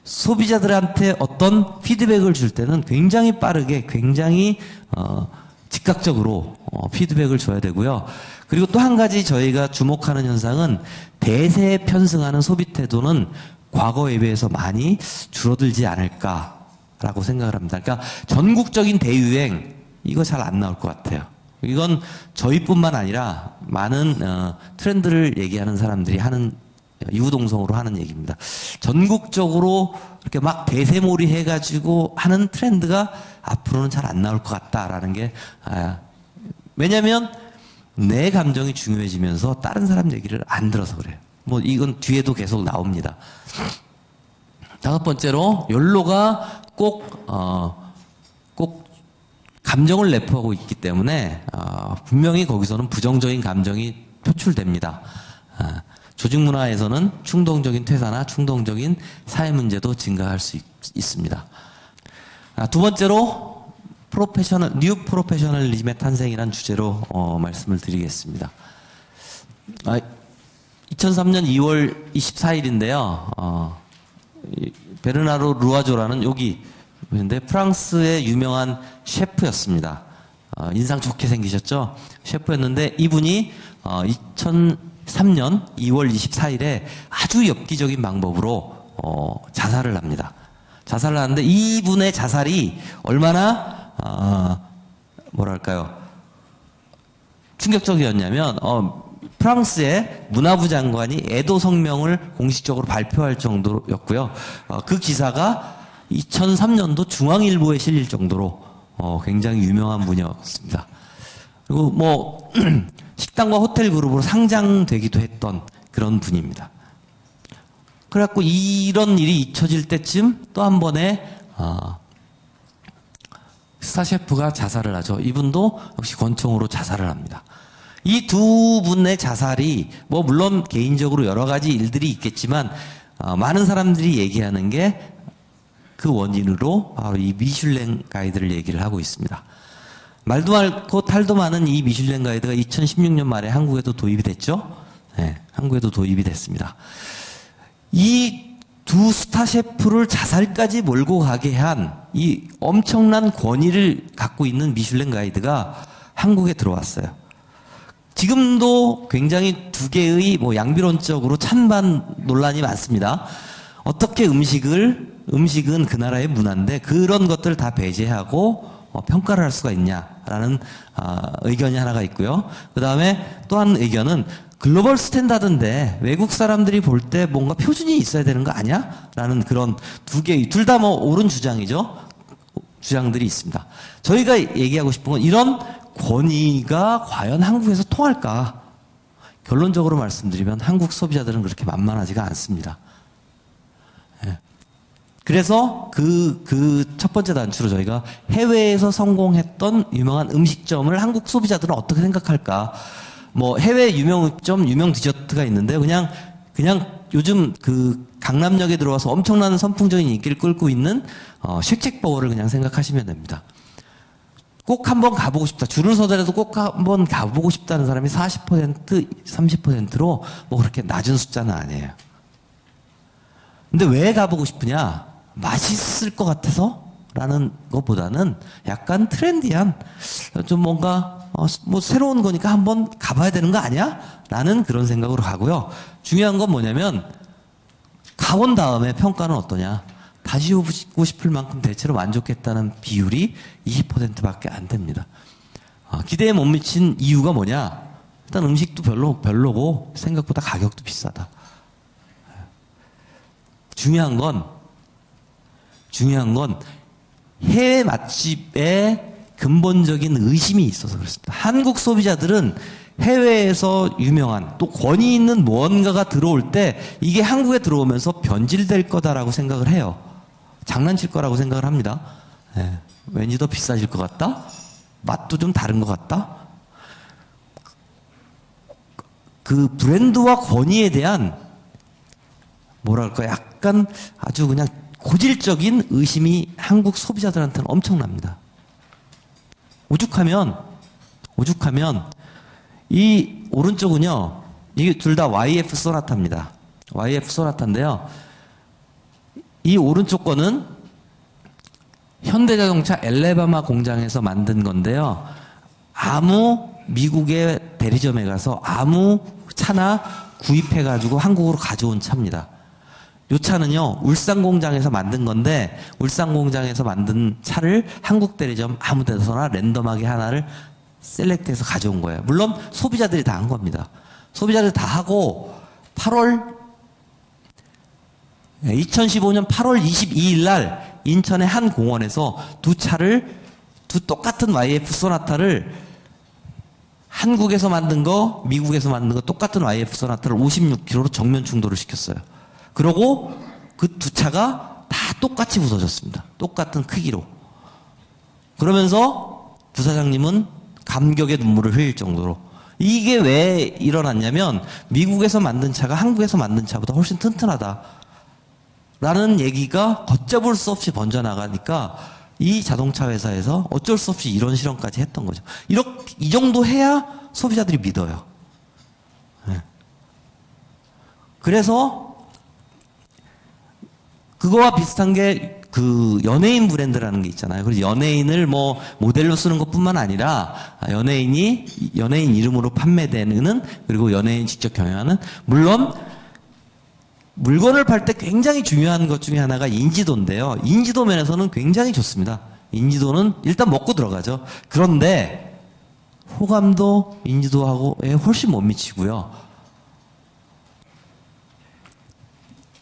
소비자들한테 어떤 피드백을 줄 때는 굉장히 빠르게, 굉장히 즉각적으로 피드백을 줘야 되고요. 그리고 또 한 가지 저희가 주목하는 현상은 대세에 편승하는 소비 태도는 과거에 비해서 많이 줄어들지 않을까라고 생각을 합니다. 그러니까 전국적인 대유행 이거 잘 안 나올 것 같아요. 이건 저희뿐만 아니라 많은 트렌드를 얘기하는 사람들이 하는 이구동성으로 하는 얘기입니다. 전국적으로 이렇게 막 대세몰이 해가지고 하는 트렌드가 앞으로는 잘 안 나올 것 같다라는 게 왜냐하면 내 감정이 중요해지면서 다른 사람 얘기를 안 들어서 그래요. 뭐 이건 뒤에도 계속 나옵니다. 다섯 번째로 욜로가 꼭 감정을 내포하고 있기 때문에 분명히 거기서는 부정적인 감정이 표출됩니다. 조직 문화에서는 충동적인 퇴사나 충동적인 사회 문제도 증가할 수 있습니다. 두 번째로 뉴 프로페셔널리즘의 탄생이라는 주제로 말씀을 드리겠습니다. 2003년 2월 24일인데요. 베르나르 루아조라는 여기 근데 프랑스의 유명한 셰프였습니다. 인상 좋게 생기셨죠? 셰프였는데 이분이 2003년 2월 24일에 아주 엽기적인 방법으로 자살을 합니다. 자살을 하는데 이분의 자살이 얼마나 뭐랄까요? 충격적이었냐면 프랑스의 문화부 장관이 애도 성명을 공식적으로 발표할 정도였고요. 그 기사가 2003년도 중앙일보에 실릴 정도로 굉장히 유명한 분이었습니다. 그리고 뭐 식당과 호텔 그룹으로 상장되기도 했던 그런 분입니다. 그래갖고 이런 일이 잊혀질 때쯤 또 한 번의 스타 셰프가 자살을 하죠. 이분도 역시 권총으로 자살을 합니다. 이 두 분의 자살이 뭐 물론 개인적으로 여러 가지 일들이 있겠지만 많은 사람들이 얘기하는 게 그 원인으로 바로 이 미슐랭 가이드를 얘기를 하고 있습니다. 말도 많고 탈도 많은 이 미슐랭 가이드가 2016년 말에 한국에도 도입이 됐죠. 네, 한국에도 도입이 됐습니다. 이 두 스타 셰프를 자살까지 몰고 가게 한 이 엄청난 권위를 갖고 있는 미슐랭 가이드가 한국에 들어왔어요. 지금도 굉장히 두 개의 뭐 양비론적으로 찬반 논란이 많습니다. 어떻게 음식은 그 나라의 문화인데 그런 것들을 다 배제하고 평가를 할 수가 있냐라는 의견이 하나가 있고요. 그 다음에 또 한 의견은 글로벌 스탠다드인데 외국 사람들이 볼 때 뭔가 표준이 있어야 되는 거 아니야? 라는 그런 둘 다 뭐 옳은 주장이죠. 주장들이 있습니다. 저희가 얘기하고 싶은 건 이런 권위가 과연 한국에서 통할까? 결론적으로 말씀드리면 한국 소비자들은 그렇게 만만하지가 않습니다. 그래서 그 첫 번째 단추로 저희가 해외에서 성공했던 유명한 음식점을 한국 소비자들은 어떻게 생각할까? 뭐 해외 유명 디저트가 있는데 그냥 요즘 그 강남역에 들어와서 엄청난 선풍적인 인기를 끌고 있는 쉑쉑버거를 그냥 생각하시면 됩니다. 꼭 한번 가보고 싶다. 줄을 서더라도 꼭 한번 가보고 싶다는 사람이 40%, 30%로 뭐 그렇게 낮은 숫자는 아니에요. 근데 왜 가보고 싶으냐? 맛있을 것 같아서? 라는 것보다는 약간 트렌디한, 좀 뭔가, 뭐 새로운 거니까 한번 가봐야 되는 거 아니야? 라는 그런 생각으로 가고요. 중요한 건 뭐냐면, 가본 다음에 평가는 어떠냐? 다시 오고 싶을 만큼 대체로 만족했다는 비율이 20%밖에 안 됩니다. 기대에 못 미친 이유가 뭐냐? 일단 음식도 별로고, 생각보다 가격도 비싸다. 중요한 건 해외 맛집에 근본적인 의심이 있어서 그렇습니다. 한국 소비자들은 해외에서 유명한 또 권위 있는 무언가가 들어올 때 이게 한국에 들어오면서 변질될 거다라고 생각을 해요. 장난칠 거라고 생각을 합니다. 왠지 더 비싸질 것 같다? 맛도 좀 다른 것 같다? 그 브랜드와 권위에 대한 뭐랄까 약간 아주 그냥 고질적인 의심이 한국 소비자들한테는 엄청납니다. 오죽하면 이 오른쪽은요, 이게 둘 다 YF 소나타입니다. YF 소나타인데요. 이 오른쪽 거는 현대자동차 엘레바마 공장에서 만든 건데요. 아무 미국의 대리점에 가서 아무 차나 구입해가지고 한국으로 가져온 차입니다. 이 차는요, 울산 공장에서 만든 건데, 울산 공장에서 만든 차를 한국 대리점 아무 데서나 랜덤하게 하나를 셀렉트해서 가져온 거예요. 물론 소비자들이 다 한 겁니다. 소비자들이 다 하고 2015년 8월 22일 날 인천의 한 공원에서 두 똑같은 YF 소나타를 한국에서 만든 거, 미국에서 만든 거 똑같은 YF 소나타를 56km로 정면 충돌을 시켰어요. 그러고 그 두 차가 다 똑같이 부서졌습니다. 똑같은 크기로. 그러면서 부사장님은 감격의 눈물을 흘릴 정도로. 이게 왜 일어났냐면 미국에서 만든 차가 한국에서 만든 차보다 훨씬 튼튼하다 라는 얘기가 걷잡을 수 없이 번져나가니까 이 자동차 회사에서 어쩔 수 없이 이런 실험까지 했던 거죠. 이 정도 해야 소비자들이 믿어요. 네. 그래서 그거와 비슷한 게 그 연예인 브랜드라는 게 있잖아요. 그래서 연예인을 뭐 모델로 쓰는 것뿐만 아니라 연예인 이름으로 판매되는, 그리고 연예인 직접 경영하는, 물론 물건을 팔 때 굉장히 중요한 것 중에 하나가 인지도인데요. 인지도 면에서는 굉장히 좋습니다. 인지도는 일단 먹고 들어가죠. 그런데 호감도 인지도하고에 훨씬 못 미치고요.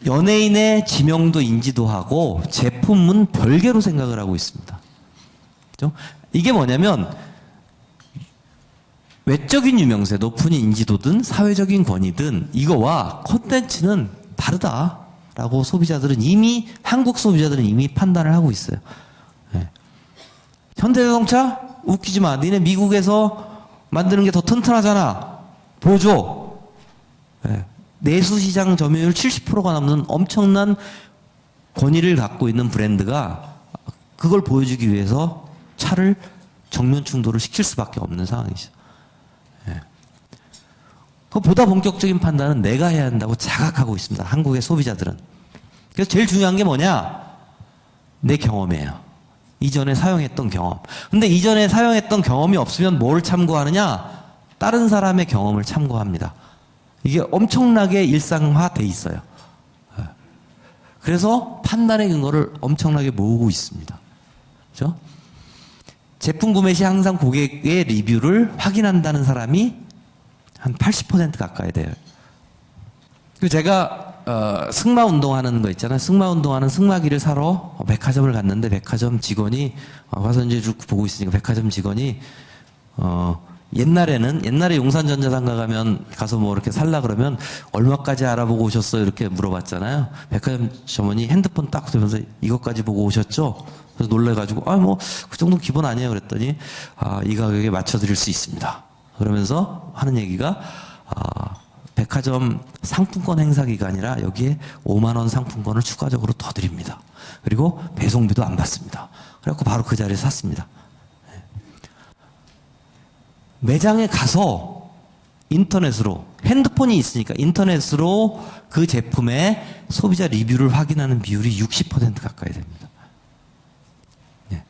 연예인의 지명도 인지도하고 제품은 별개로 생각을 하고 있습니다. 그렇죠? 이게 뭐냐면 외적인 유명세, 높은 인지도든 사회적인 권위든 이거와 콘텐츠는 다르다라고 한국 소비자들은 이미 판단을 하고 있어요. 네. 현대자동차? 웃기지 마. 니네 미국에서 만드는 게 더 튼튼하잖아. 보여줘. 네. 내수시장 점유율 70%가 넘는 엄청난 권위를 갖고 있는 브랜드가 그걸 보여주기 위해서 차를 정면 충돌을 시킬 수밖에 없는 상황이죠. 예. 그보다 본격적인 판단은 내가 해야 한다고 자각하고 있습니다. 한국의 소비자들은. 그래서 제일 중요한 게 뭐냐? 내 경험이에요. 이전에 사용했던 경험. 근데 이전에 사용했던 경험이 없으면 뭘 참고하느냐? 다른 사람의 경험을 참고합니다. 이게 엄청나게 일상화돼 있어요. 그래서 판단의 근거를 엄청나게 모으고 있습니다. 그렇죠? 제품 구매 시 항상 고객의 리뷰를 확인한다는 사람이 한 80% 가까이 돼요. 그리고 제가 승마 운동하는 거 있잖아요. 승마 운동하는 승마기를 사러 백화점을 갔는데 백화점 직원이 와서 이제 쭉 보고 있으니까 백화점 직원이 옛날에 용산전자상가 가서 뭐 이렇게 살라 그러면 얼마까지 알아보고 오셨어요? 이렇게 물어봤잖아요. 백화점 점원이 핸드폰 딱 들면서 이것까지 보고 오셨죠? 그래서 놀래가지고, 그 정도는 기본 아니에요? 그랬더니, 이 가격에 맞춰드릴 수 있습니다. 그러면서 하는 얘기가, 백화점 상품권 행사 기간이라 여기에 5만원 상품권을 추가적으로 더 드립니다. 그리고 배송비도 안 받습니다. 그래갖고 바로 그 자리에 샀습니다. 매장에 가서 인터넷으로, 핸드폰이 있으니까 인터넷으로 그 제품의 소비자 리뷰를 확인하는 비율이 60% 가까이 됩니다. 네.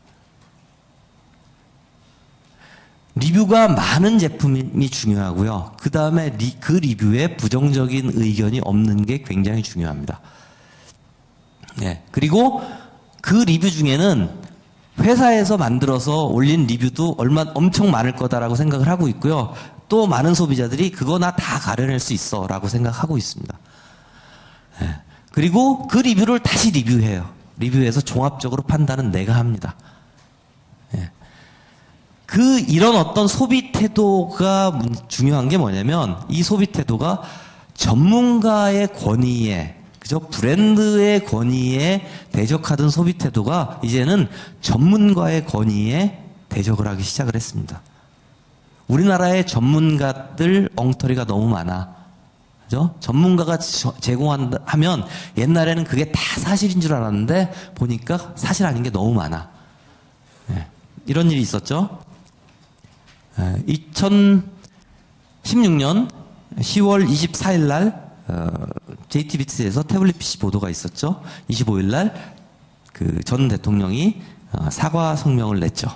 리뷰가 많은 제품이 중요하고요. 그 다음에 그 리뷰에 부정적인 의견이 없는 게 굉장히 중요합니다. 네. 그리고 그 리뷰 중에는 회사에서 만들어서 올린 리뷰도 엄청 많을 거다라고 생각을 하고 있고요. 또 많은 소비자들이 그거 나 다 가려낼 수 있어 라고 생각하고 있습니다. 네. 그리고 그 리뷰를 다시 리뷰해요. 리뷰해서 종합적으로 판단은 내가 합니다. 네. 이런 어떤 소비 태도가 중요한 게 뭐냐면 이 소비 태도가 전문가의 권위에, 그죠? 브랜드의 권위에 대적하던 소비 태도가 이제는 전문가의 권위에 대적을 하기 시작을 했습니다. 우리나라의 전문가들 엉터리가 너무 많아. 그죠? 전문가가 제공하면 옛날에는 그게 다 사실인 줄 알았는데 보니까 사실 아닌 게 너무 많아. 네. 이런 일이 있었죠. 2016년 10월 24일 날 JTBC에서 태블릿 PC 보도가 있었죠. 25일 날 그 전 대통령이 사과 성명을 냈죠.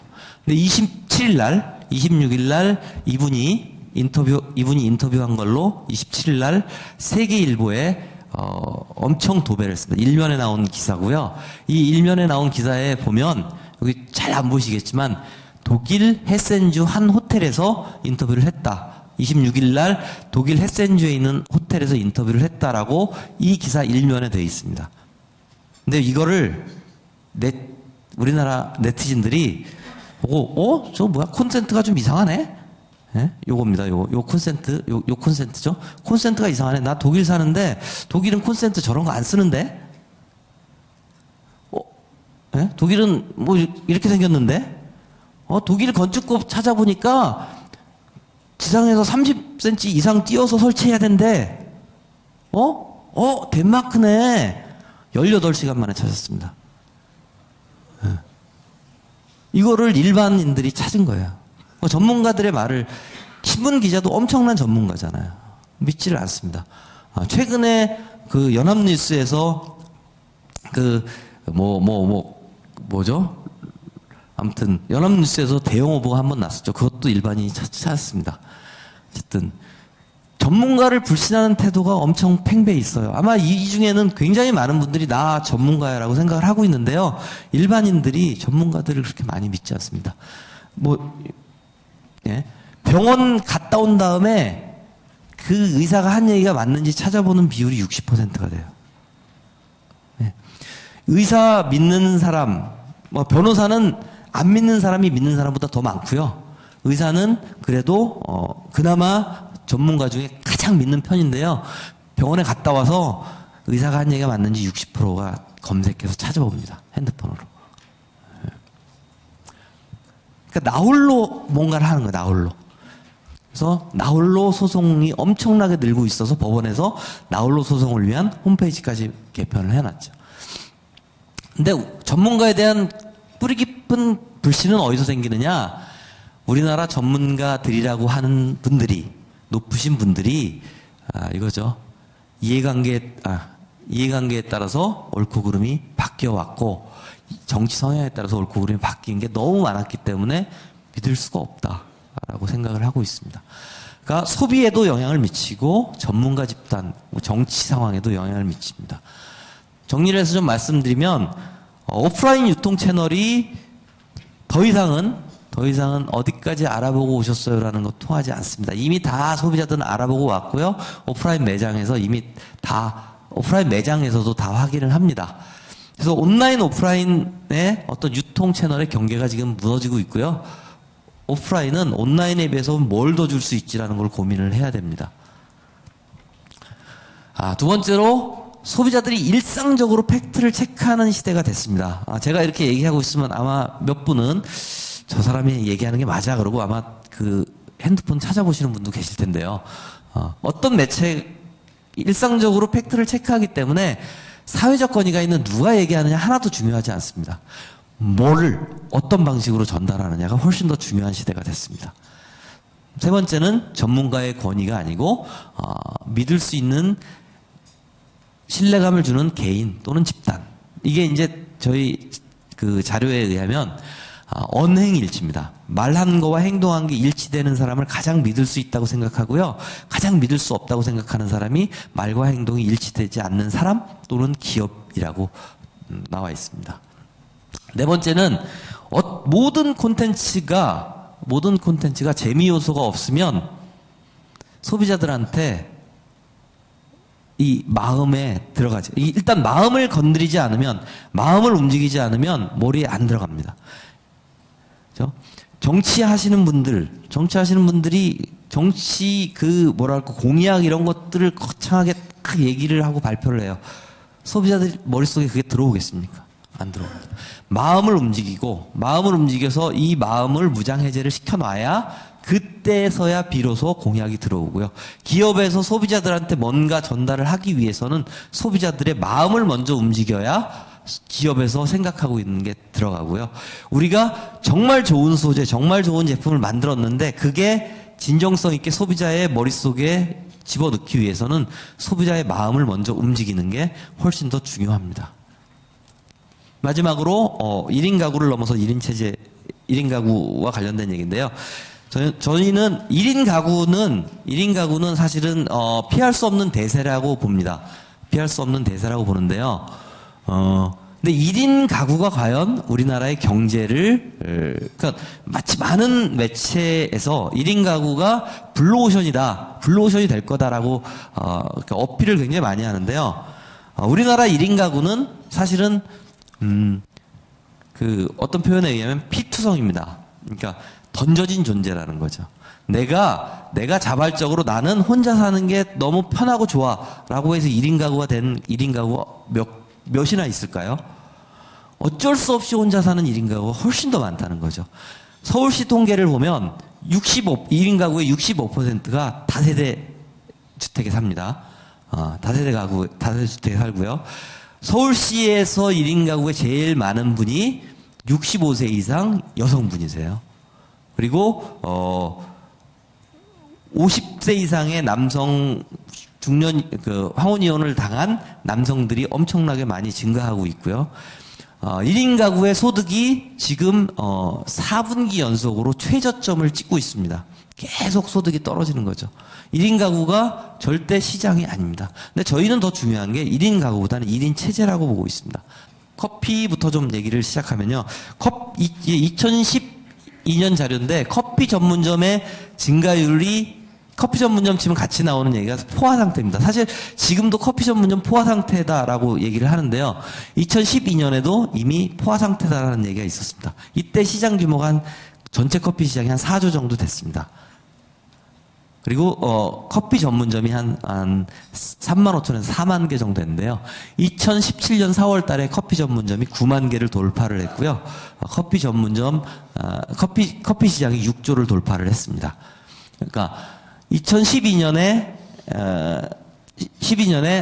근데 27일 날 26일 날 이분이 인터뷰한 걸로 27일 날 세계일보에 엄청 도배를 했습니다. 일면에 나온 기사고요. 이 일면에 나온 기사에 보면 여기 잘 안 보이시겠지만 독일 헤센주 한 호텔에서 인터뷰를 했다. 26일 날 독일 헤센주에 있는 호텔에서 인터뷰를 했다라고 이 기사 일면에 되어 있습니다. 근데 이거를 우리나라 네티즌들이 보고 저 뭐야? 콘센트가 좀 이상하네? 예? 요겁니다. 요 콘센트, 요 콘센트죠? 콘센트가 이상하네. 나 독일 사는데 독일은 콘센트 저런 거 안 쓰는데? 예? 독일은 뭐 이렇게 생겼는데? 독일 건축법 찾아보니까 지상에서 30cm 이상 띄어서 설치해야 된대. 덴마크네. 18시간 만에 찾았습니다. 예. 이거를 일반인들이 찾은 거예요. 전문가들의 말을, 신문 기자도 엄청난 전문가잖아요. 믿지를 않습니다. 최근에 그 연합뉴스에서 뭐죠? 아무튼 연합뉴스에서 대형 오보가 한번 났었죠. 그것도 일반인이 찾았습니다. 어쨌든 전문가를 불신하는 태도가 엄청 팽배해 있어요. 아마 이 중에는 굉장히 많은 분들이 나 전문가야라고 생각을 하고 있는데요. 일반인들이 전문가들을 그렇게 많이 믿지 않습니다. 병원 갔다 온 다음에 그 의사가 한 얘기가 맞는지 찾아보는 비율이 60%가 돼요. 의사 믿는 사람, 변호사는 안 믿는 사람이 믿는 사람보다 더 많고요. 의사는 그래도 그나마 전문가 중에 가장 믿는 편인데요. 병원에 갔다 와서 의사가 한 얘기가 맞는지 60%가 검색해서 찾아봅니다. 핸드폰으로. 그러니까 나홀로 뭔가를 하는 거예요. 나홀로. 그래서 나홀로 소송이 엄청나게 늘고 있어서 법원에서 나홀로 소송을 위한 홈페이지까지 개편을 해놨죠. 근데 전문가에 대한 뿌리 깊은 불신은 어디서 생기느냐? 우리나라 전문가들이라고 하는 분들이, 높으신 분들이 이거죠. 이해관계에 따라서 옳고 그름이 바뀌어 왔고, 정치 성향에 따라서 옳고 그름이 바뀐 게 너무 많았기 때문에 믿을 수가 없다라고 생각을 하고 있습니다. 그러니까 소비에도 영향을 미치고 전문가 집단, 정치 상황에도 영향을 미칩니다. 정리를 해서 좀 말씀드리면 오프라인 유통 채널이 더 이상은 어디까지 알아보고 오셨어요라는 거 통하지 않습니다. 이미 다 소비자들은 알아보고 왔고요. 오프라인 매장에서도 다 확인을 합니다. 그래서 온라인 오프라인의 어떤 유통 채널의 경계가 지금 무너지고 있고요. 오프라인은 온라인에 비해서 뭘 더 줄 수 있지라는 걸 고민을 해야 됩니다. 두 번째로 소비자들이 일상적으로 팩트를 체크하는 시대가 됐습니다. 제가 이렇게 얘기하고 있으면 아마 몇 분은 저 사람이 얘기하는 게 맞아 그러고 아마 그 핸드폰 찾아보시는 분도 계실 텐데요. 어떤 매체 일상적으로 팩트를 체크하기 때문에 사회적 권위가 있는 누가 얘기하느냐 하나도 중요하지 않습니다. 뭐를 어떤 방식으로 전달하느냐가 훨씬 더 중요한 시대가 됐습니다. 세 번째는 전문가의 권위가 아니고 믿을 수 있는 신뢰감을 주는 개인 또는 집단. 이게 이제 저희 그 자료에 의하면 언행일치입니다. 말한 거와 행동한 게 일치되는 사람을 가장 믿을 수 있다고 생각하고요. 가장 믿을 수 없다고 생각하는 사람이 말과 행동이 일치되지 않는 사람 또는 기업이라고 나와 있습니다. 네 번째는 모든 콘텐츠가 재미 요소가 없으면 소비자들한테 이 마음에 들어가죠. 일단 마음을 건드리지 않으면, 마음을 움직이지 않으면 머리에 안 들어갑니다. 그렇죠? 정치하시는 분들이 정치 공약 이런 것들을 거창하게 딱 얘기를 하고 발표를 해요. 소비자들 머릿속에 그게 들어오겠습니까? 안 들어옵니다. 마음을 움직여서 이 마음을 무장해제를 시켜놔야 그때서야 비로소 공약이 들어오고요. 기업에서 소비자들한테 뭔가 전달을 하기 위해서는 소비자들의 마음을 먼저 움직여야 기업에서 생각하고 있는 게 들어가고요. 우리가 정말 좋은 소재, 정말 좋은 제품을 만들었는데 그게 진정성 있게 소비자의 머릿속에 집어넣기 위해서는 소비자의 마음을 먼저 움직이는 게 훨씬 더 중요합니다. 마지막으로 1인 가구를 넘어서 1인 체제, 1인 가구와 관련된 얘기인데요. 저희는 1인 가구는 사실은, 피할 수 없는 대세라고 봅니다. 피할 수 없는 대세라고 보는데요. 근데 1인 가구가 과연 우리나라의 경제를, 그러니까 마치 많은 매체에서 1인 가구가 블루오션이 될 거다라고, 그러니까 어필을 굉장히 많이 하는데요. 우리나라 1인 가구는 사실은, 어떤 표현에 의하면 피투성입니다. 그러니까 던져진 존재라는 거죠. 내가 자발적으로 나는 혼자 사는 게 너무 편하고 좋아라고 해서 1인 가구가 된 1인 가구가 몇이나 있을까요? 어쩔 수 없이 혼자 사는 1인 가구가 훨씬 더 많다는 거죠. 서울시 통계를 보면 1인 가구의 65%가 다세대 주택에 삽니다. 다세대 살고요. 서울시에서 1인 가구에 제일 많은 분이 65세 이상 여성분이세요. 그리고 50세 이상의 남성 황혼 이혼을 당한 남성들이 엄청나게 많이 증가하고 있고요. 1인 가구의 소득이 지금 4분기 연속으로 최저점을 찍고 있습니다. 계속 소득이 떨어지는 거죠. 1인 가구가 절대 시장이 아닙니다. 근데 저희는 더 중요한 게 1인 가구보다는 1인 체제라고 보고 있습니다. 커피부터 좀 얘기를 시작하면요. 2012년 자료인데 커피 전문점의 증가율이 커피 전문점 치면 같이 나오는 얘기가 포화 상태입니다. 사실 지금도 커피 전문점 포화 상태다라고 얘기를 하는데요. 2012년에도 이미 포화 상태다라는 얘기가 있었습니다. 이때 시장 규모가 전체 커피 시장이 한 4조 정도 됐습니다. 그리고 커피 전문점이 한 3만 5천에서 4만 개 정도 됐는데요. 2017년 4월 달에 커피 전문점이 9만 개를 돌파를 했고요. 커피 전문점 커피 시장이 6조를 돌파를 했습니다. 그러니까 2012년에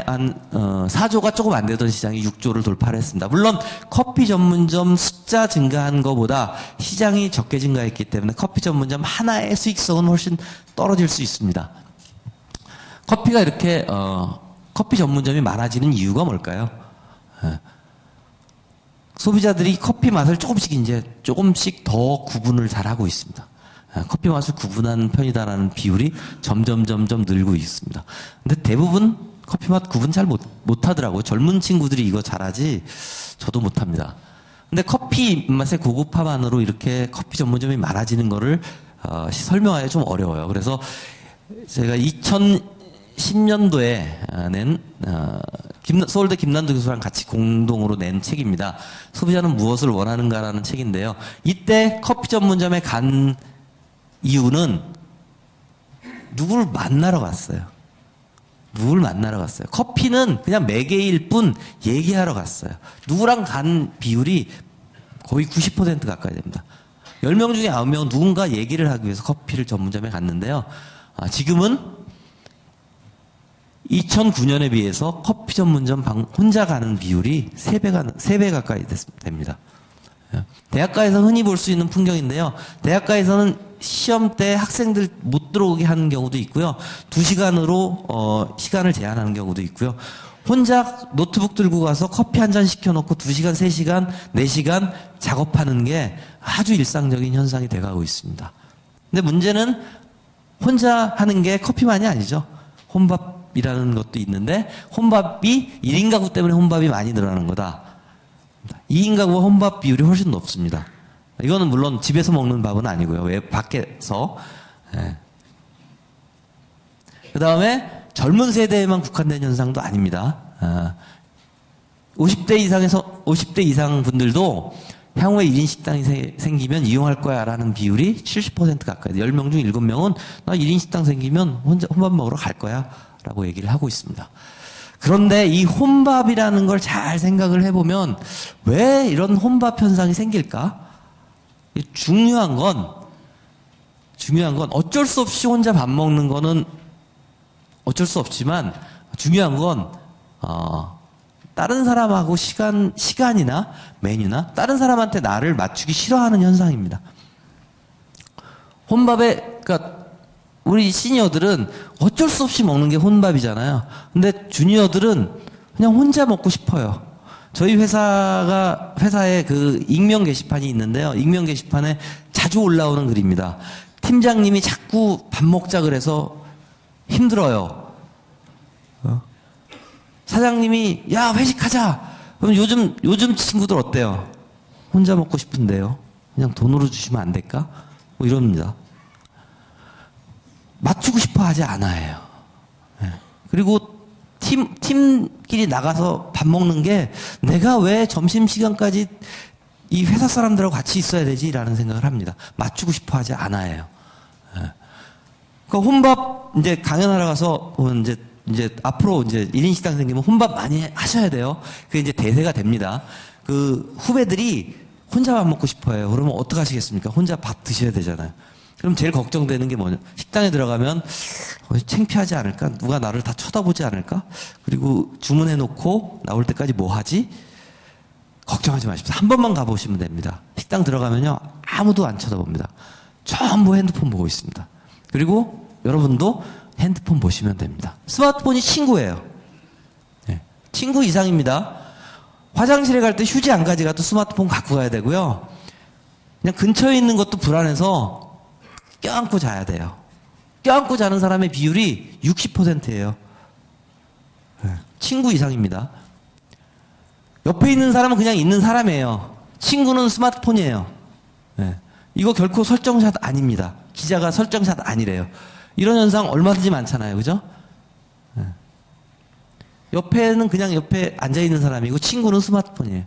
한 4조가 조금 안 되던 시장이 6조를 돌파를 했습니다. 물론 커피 전문점 숫자 증가한 것보다 시장이 적게 증가했기 때문에 커피 전문점 하나의 수익성은 훨씬 떨어질 수 있습니다. 커피가 이렇게 커피 전문점이 많아지는 이유가 뭘까요? 소비자들이 커피 맛을 조금씩 더 구분을 잘하고 있습니다. 커피 맛을 구분하는 편이다라는 비율이 점점 늘고 있습니다. 근데 대부분 커피 맛 구분 잘 못하더라고요. 젊은 친구들이 이거 잘하지 저도 못합니다. 근데 커피 입맛의 고급화만으로 이렇게 커피 전문점이 많아지는 거를 설명하기 좀 어려워요. 그래서 제가 2010년도에 낸 서울대 김난도 교수랑 같이 공동으로 낸 책입니다. 소비자는 무엇을 원하는가라는 책인데요. 이때 커피 전문점에 간 이유는 누구를 만나러 갔어요. 커피는 그냥 매개일 뿐 얘기하러 갔어요. 누구랑 간 비율이 거의 90% 가까이 됩니다. 10명 중에 9명은 누군가 얘기를 하기 위해서 커피를 전문점에 갔는데요. 지금은 2009년에 비해서 커피 전문점 혼자 가는 비율이 3배 가까이 됩니다. 대학가에서 흔히 볼 수 있는 풍경인데요. 대학가에서는 시험 때 학생들 못 들어오게 하는 경우도 있고요. 2시간으로 시간을 제한하는 경우도 있고요. 혼자 노트북 들고 가서 커피 한 잔 시켜놓고 2시간, 3시간, 4시간 작업하는 게 아주 일상적인 현상이 돼가고 있습니다. 근데 문제는 혼자 하는 게 커피만이 아니죠. 혼밥이라는 것도 있는데 혼밥이 1인 가구 때문에 혼밥이 많이 늘어나는 거다. 2인 가구와 혼밥 비율이 훨씬 높습니다. 이거는 물론 집에서 먹는 밥은 아니고요. 왜 밖에서. 그 다음에 젊은 세대에만 국한된 현상도 아닙니다. 50대 이상 분들도 향후에 1인 식당이 생기면 이용할 거야 라는 비율이 70% 가까이. 10명 중 7명은 나 1인 식당 생기면 혼밥 먹으러 갈 거야 라고 얘기를 하고 있습니다. 그런데 이 혼밥이라는 걸 잘 생각을 해보면 왜 이런 혼밥 현상이 생길까? 중요한 건 어쩔 수 없이 혼자 밥 먹는 거는 어쩔 수 없지만 중요한 건 다른 사람하고 시간이나 메뉴나 다른 사람한테 나를 맞추기 싫어하는 현상입니다. 그러니까 우리 시니어들은 어쩔 수 없이 먹는 게 혼밥이잖아요. 근데 주니어들은 그냥 혼자 먹고 싶어요. 저희 회사에 그 익명 게시판이 있는데요. 익명 게시판에 자주 올라오는 글입니다. 팀장님이 자꾸 밥 먹자 그래서 힘들어요. 사장님이 야 회식하자. 그럼 요즘 친구들 어때요? 혼자 먹고 싶은데요. 그냥 돈으로 주시면 안 될까? 뭐 이럽니다. 맞추고 싶어 하지 않아요. 그리고 팀끼리 나가서 밥 먹는 게 내가 왜 점심시간까지 이 회사 사람들하고 같이 있어야 되지라는 생각을 합니다. 맞추고 싶어 하지 않아요. 그러니까 혼밥 이제 강연하러 가서 이제 앞으로 이제 1인 식당 생기면 혼밥 많이 하셔야 돼요. 그게 이제 대세가 됩니다. 그 후배들이 혼자 밥 먹고 싶어 해요. 그러면 어떡하시겠습니까? 혼자 밥 드셔야 되잖아요. 그럼 제일 걱정되는 게 뭐냐? 식당에 들어가면 창피하지 않을까? 누가 나를 다 쳐다보지 않을까? 그리고 주문해 놓고 나올 때까지 뭐 하지? 걱정하지 마십시오. 한 번만 가보시면 됩니다. 식당 들어가면요 아무도 안 쳐다봅니다. 전부 핸드폰 보고 있습니다. 그리고 여러분도 핸드폰 보시면 됩니다. 스마트폰이 친구예요. 네. 친구 이상입니다. 화장실에 갈 때 휴지 안 가져가도 스마트폰 갖고 가야 되고요. 그냥 근처에 있는 것도 불안해서 껴안고 자야 돼요. 껴안고 자는 사람의 비율이 60%예요. 네. 친구 이상입니다. 옆에 있는 사람은 그냥 있는 사람이에요. 친구는 스마트폰이에요. 네. 이거 결코 설정샷 아닙니다. 기자가 설정샷 아니래요. 이런 현상 얼마든지 많잖아요. 그죠? 네. 옆에는 그냥 옆에 앉아있는 사람이고 친구는 스마트폰이에요.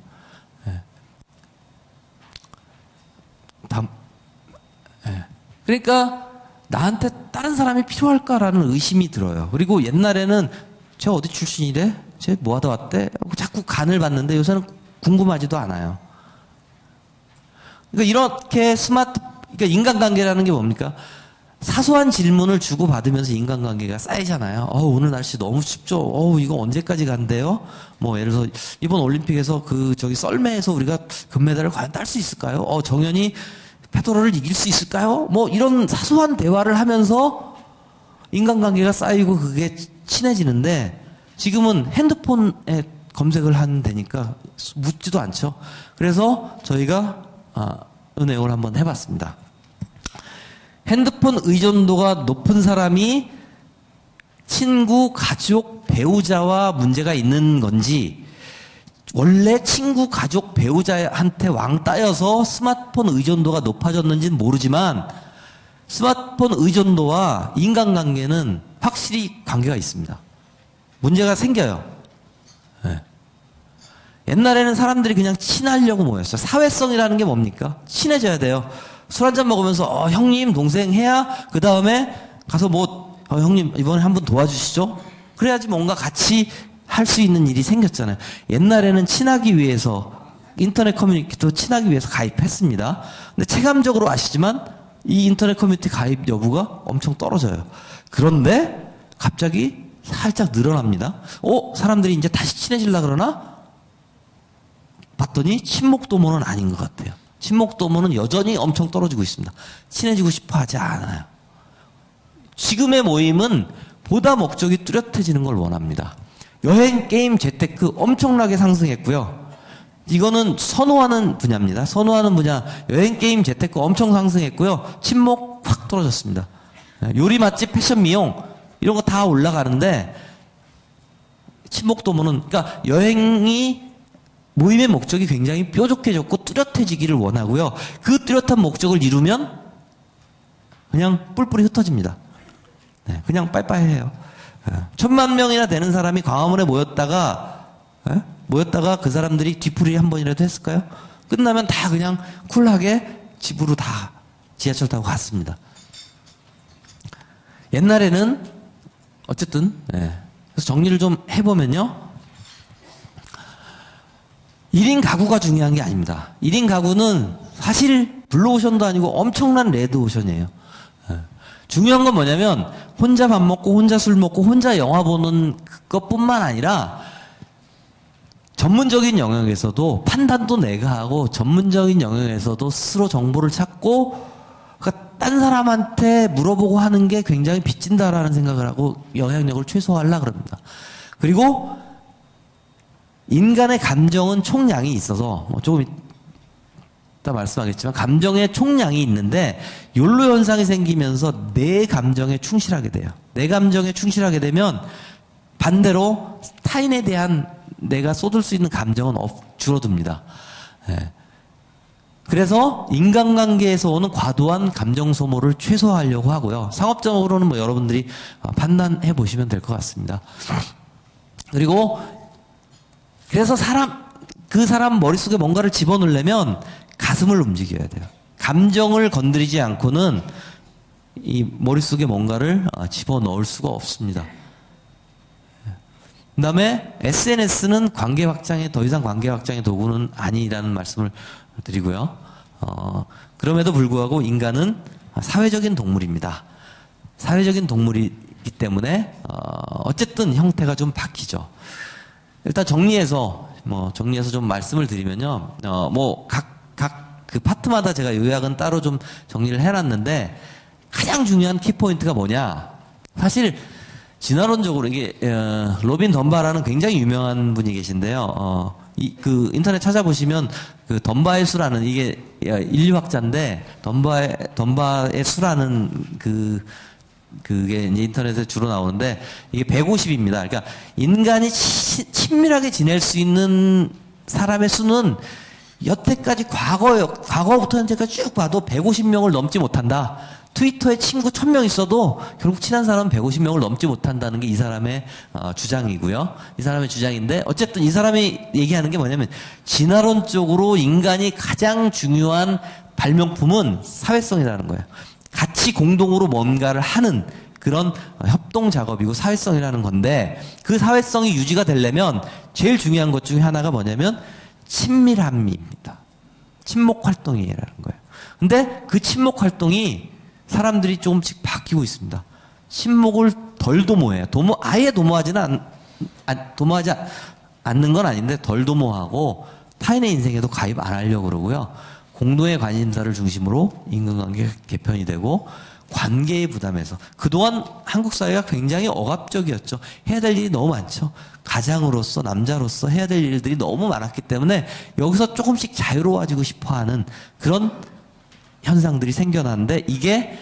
네. 네. 그러니까 나한테 다른 사람이 필요할까라는 의심이 들어요. 그리고 옛날에는 쟤 어디 출신이래? 쟤 뭐 하다 왔대? 자꾸 간을 봤는데 요새는 궁금하지도 않아요. 그러니까 이렇게 그러니까 인간관계라는 게 뭡니까? 사소한 질문을 주고받으면서 인간관계가 쌓이잖아요. 오늘 날씨 너무 춥죠? 이거 언제까지 간대요? 뭐, 예를 들어서, 이번 올림픽에서 저기 썰매에서 우리가 금메달을 과연 딸 수 있을까요? 정연이 페더러를 이길 수 있을까요? 뭐, 이런 사소한 대화를 하면서 인간관계가 쌓이고 그게 친해지는데, 지금은 핸드폰에 검색을 하면 되니까 묻지도 않죠. 그래서 저희가, 은행을 한번 해봤습니다. 핸드폰 의존도가 높은 사람이 친구, 가족, 배우자와 문제가 있는 건지 원래 친구, 가족, 배우자한테 왕따여서 스마트폰 의존도가 높아졌는지는 모르지만 스마트폰 의존도와 인간관계는 확실히 관계가 있습니다. 문제가 생겨요. 네. 옛날에는 사람들이 그냥 친하려고 모였어요. 사회성이라는 게 뭡니까? 친해져야 돼요. 술 한잔 먹으면서 형님 동생 해야 그 다음에 가서 형님 이번에 한번 도와주시죠. 그래야지 뭔가 같이 할 수 있는 일이 생겼잖아요. 옛날에는 친하기 위해서 인터넷 커뮤니티도 친하기 위해서 가입했습니다. 근데 체감적으로 아시지만 이 인터넷 커뮤니티 가입 여부가 엄청 떨어져요. 그런데 갑자기 살짝 늘어납니다. 사람들이 이제 다시 친해지려고 그러나? 봤더니 친목도모는 아닌 것 같아요. 친목도모는 여전히 엄청 떨어지고 있습니다. 친해지고 싶어 하지 않아요. 지금의 모임은 보다 목적이 뚜렷해지는 걸 원합니다. 여행, 게임, 재테크 엄청나게 상승했고요. 이거는 선호하는 분야입니다. 선호하는 분야, 여행, 게임, 재테크 엄청 상승했고요. 친목 확 떨어졌습니다. 요리, 맛집, 패션, 미용 이런 거 다 올라가는데 친목도모는 그러니까 여행이 모임의 목적이 굉장히 뾰족해졌고 뚜렷해지기를 원하고요. 그 뚜렷한 목적을 이루면 그냥 뿔뿔이 흩어집니다. 네, 그냥 빠이빠이해요. 1000만 명이나 되는 사람이 광화문에 모였다가 그 사람들이 뒤풀이 한 번이라도 했을까요? 끝나면 다 그냥 쿨하게 집으로 다 지하철 타고 갔습니다. 옛날에는 어쨌든 그래서 정리를 좀 해보면요. 1인 가구가 중요한 게 아닙니다. 1인 가구는 사실 블루오션도 아니고 엄청난 레드오션이에요. 중요한 건 뭐냐면 혼자 밥 먹고 혼자 술 먹고 혼자 영화 보는 것뿐만 아니라 전문적인 영역에서도 판단도 내가 하고 전문적인 영역에서도 스스로 정보를 찾고 그러니까 딴 사람한테 물어보고 하는 게 굉장히 빚진다라는 생각을 하고 영향력을 최소화하려고 그럽니다. 그리고 인간의 감정은 총량이 있어서 조금 이따 말씀하겠지만 감정의 총량이 있는데 욜로 현상이 생기면서 내 감정에 충실하게 돼요. 내 감정에 충실하게 되면 반대로 타인에 대한 내가 쏟을 수 있는 감정은 줄어듭니다. 예. 그래서 인간관계에서 오는 과도한 감정 소모를 최소화하려고 하고요. 상업적으로는 뭐 여러분들이 판단해 보시면 될 것 같습니다. 그리고 그래서 그 사람 머릿속에 뭔가를 집어넣으려면 가슴을 움직여야 돼요. 감정을 건드리지 않고는 이 머릿속에 뭔가를 집어넣을 수가 없습니다. 그 다음에 SNS는 관계 확장에 더 이상 관계 확장의 도구는 아니라는 말씀을 드리고요. 그럼에도 불구하고 인간은 사회적인 동물입니다. 사회적인 동물이기 때문에 어쨌든 형태가 좀 바뀌죠. 일단 정리해서 좀 말씀을 드리면요. 각 그 파트마다 제가 요약은 따로 좀 정리를 해놨는데 가장 중요한 키포인트가 뭐냐. 사실 진화론적으로 이게 로빈 덤바라는 굉장히 유명한 분이 계신데요. 그 인터넷 찾아보시면 그 덤바의 수라는 이게 인류학자인데 덤바의 수라는 그게 이제 인터넷에 주로 나오는데 이게 150입니다. 그러니까 인간이 친밀하게 지낼 수 있는 사람의 수는 여태까지 과거부터 현재까지 쭉 봐도 150명을 넘지 못한다. 트위터에 친구 1000명 있어도 결국 친한 사람은 150명을 넘지 못한다는 게 이 사람의 주장이고요. 이 사람의 주장인데 어쨌든 이 사람이 얘기하는 게 뭐냐면 진화론적으로 인간이 가장 중요한 발명품은 사회성이라는 거예요. 같이 공동으로 뭔가를 하는 그런 협동 작업이고 사회성이라는 건데 그 사회성이 유지가 되려면 제일 중요한 것 중에 하나가 뭐냐면 친밀함입니다. 친목 활동이라는 거예요. 근데 그 친목 활동이 사람들이 조금씩 바뀌고 있습니다. 친목을 덜 도모해요. 아예 도모하지 않는 건 아닌데 덜 도모하고 타인의 인생에도 가입 안 하려고 그러고요. 공동의 관심사를 중심으로 인간관계 개편이 되고 관계의 부담에서 그동안 한국 사회가 굉장히 억압적이었죠. 해야 될 일이 너무 많죠. 가장으로서 남자로서 해야 될 일들이 너무 많았기 때문에 여기서 조금씩 자유로워지고 싶어하는 그런 현상들이 생겨났는데 이게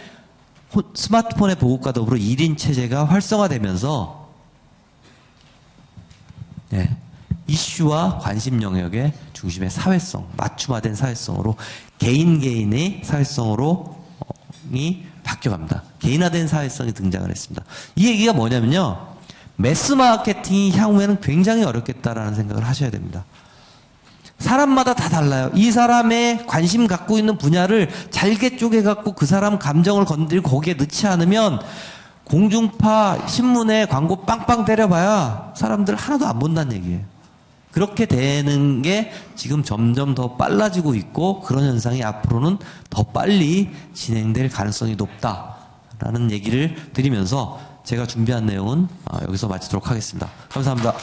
스마트폰의 보급과 더불어 1인 체제가 활성화되면서 이슈와 관심 영역의 중심의 사회성, 맞춤화된 사회성으로 개인의 사회성으로 바뀌어갑니다. 개인화된 사회성이 등장을 했습니다. 이 얘기가 뭐냐면요. 매스 마케팅이 향후에는 굉장히 어렵겠다라는 생각을 하셔야 됩니다. 사람마다 다 달라요. 이 사람의 관심 갖고 있는 분야를 잘게 쪼개갖고 그 사람 감정을 건드리고 거기에 넣지 않으면 공중파 신문에 광고 빵빵 때려봐야 사람들 하나도 안 본다는 얘기예요. 그렇게 되는 게 지금 점점 더 빨라지고 있고 그런 현상이 앞으로는 더 빨리 진행될 가능성이 높다라는 얘기를 드리면서 제가 준비한 내용은 여기서 마치도록 하겠습니다. 감사합니다.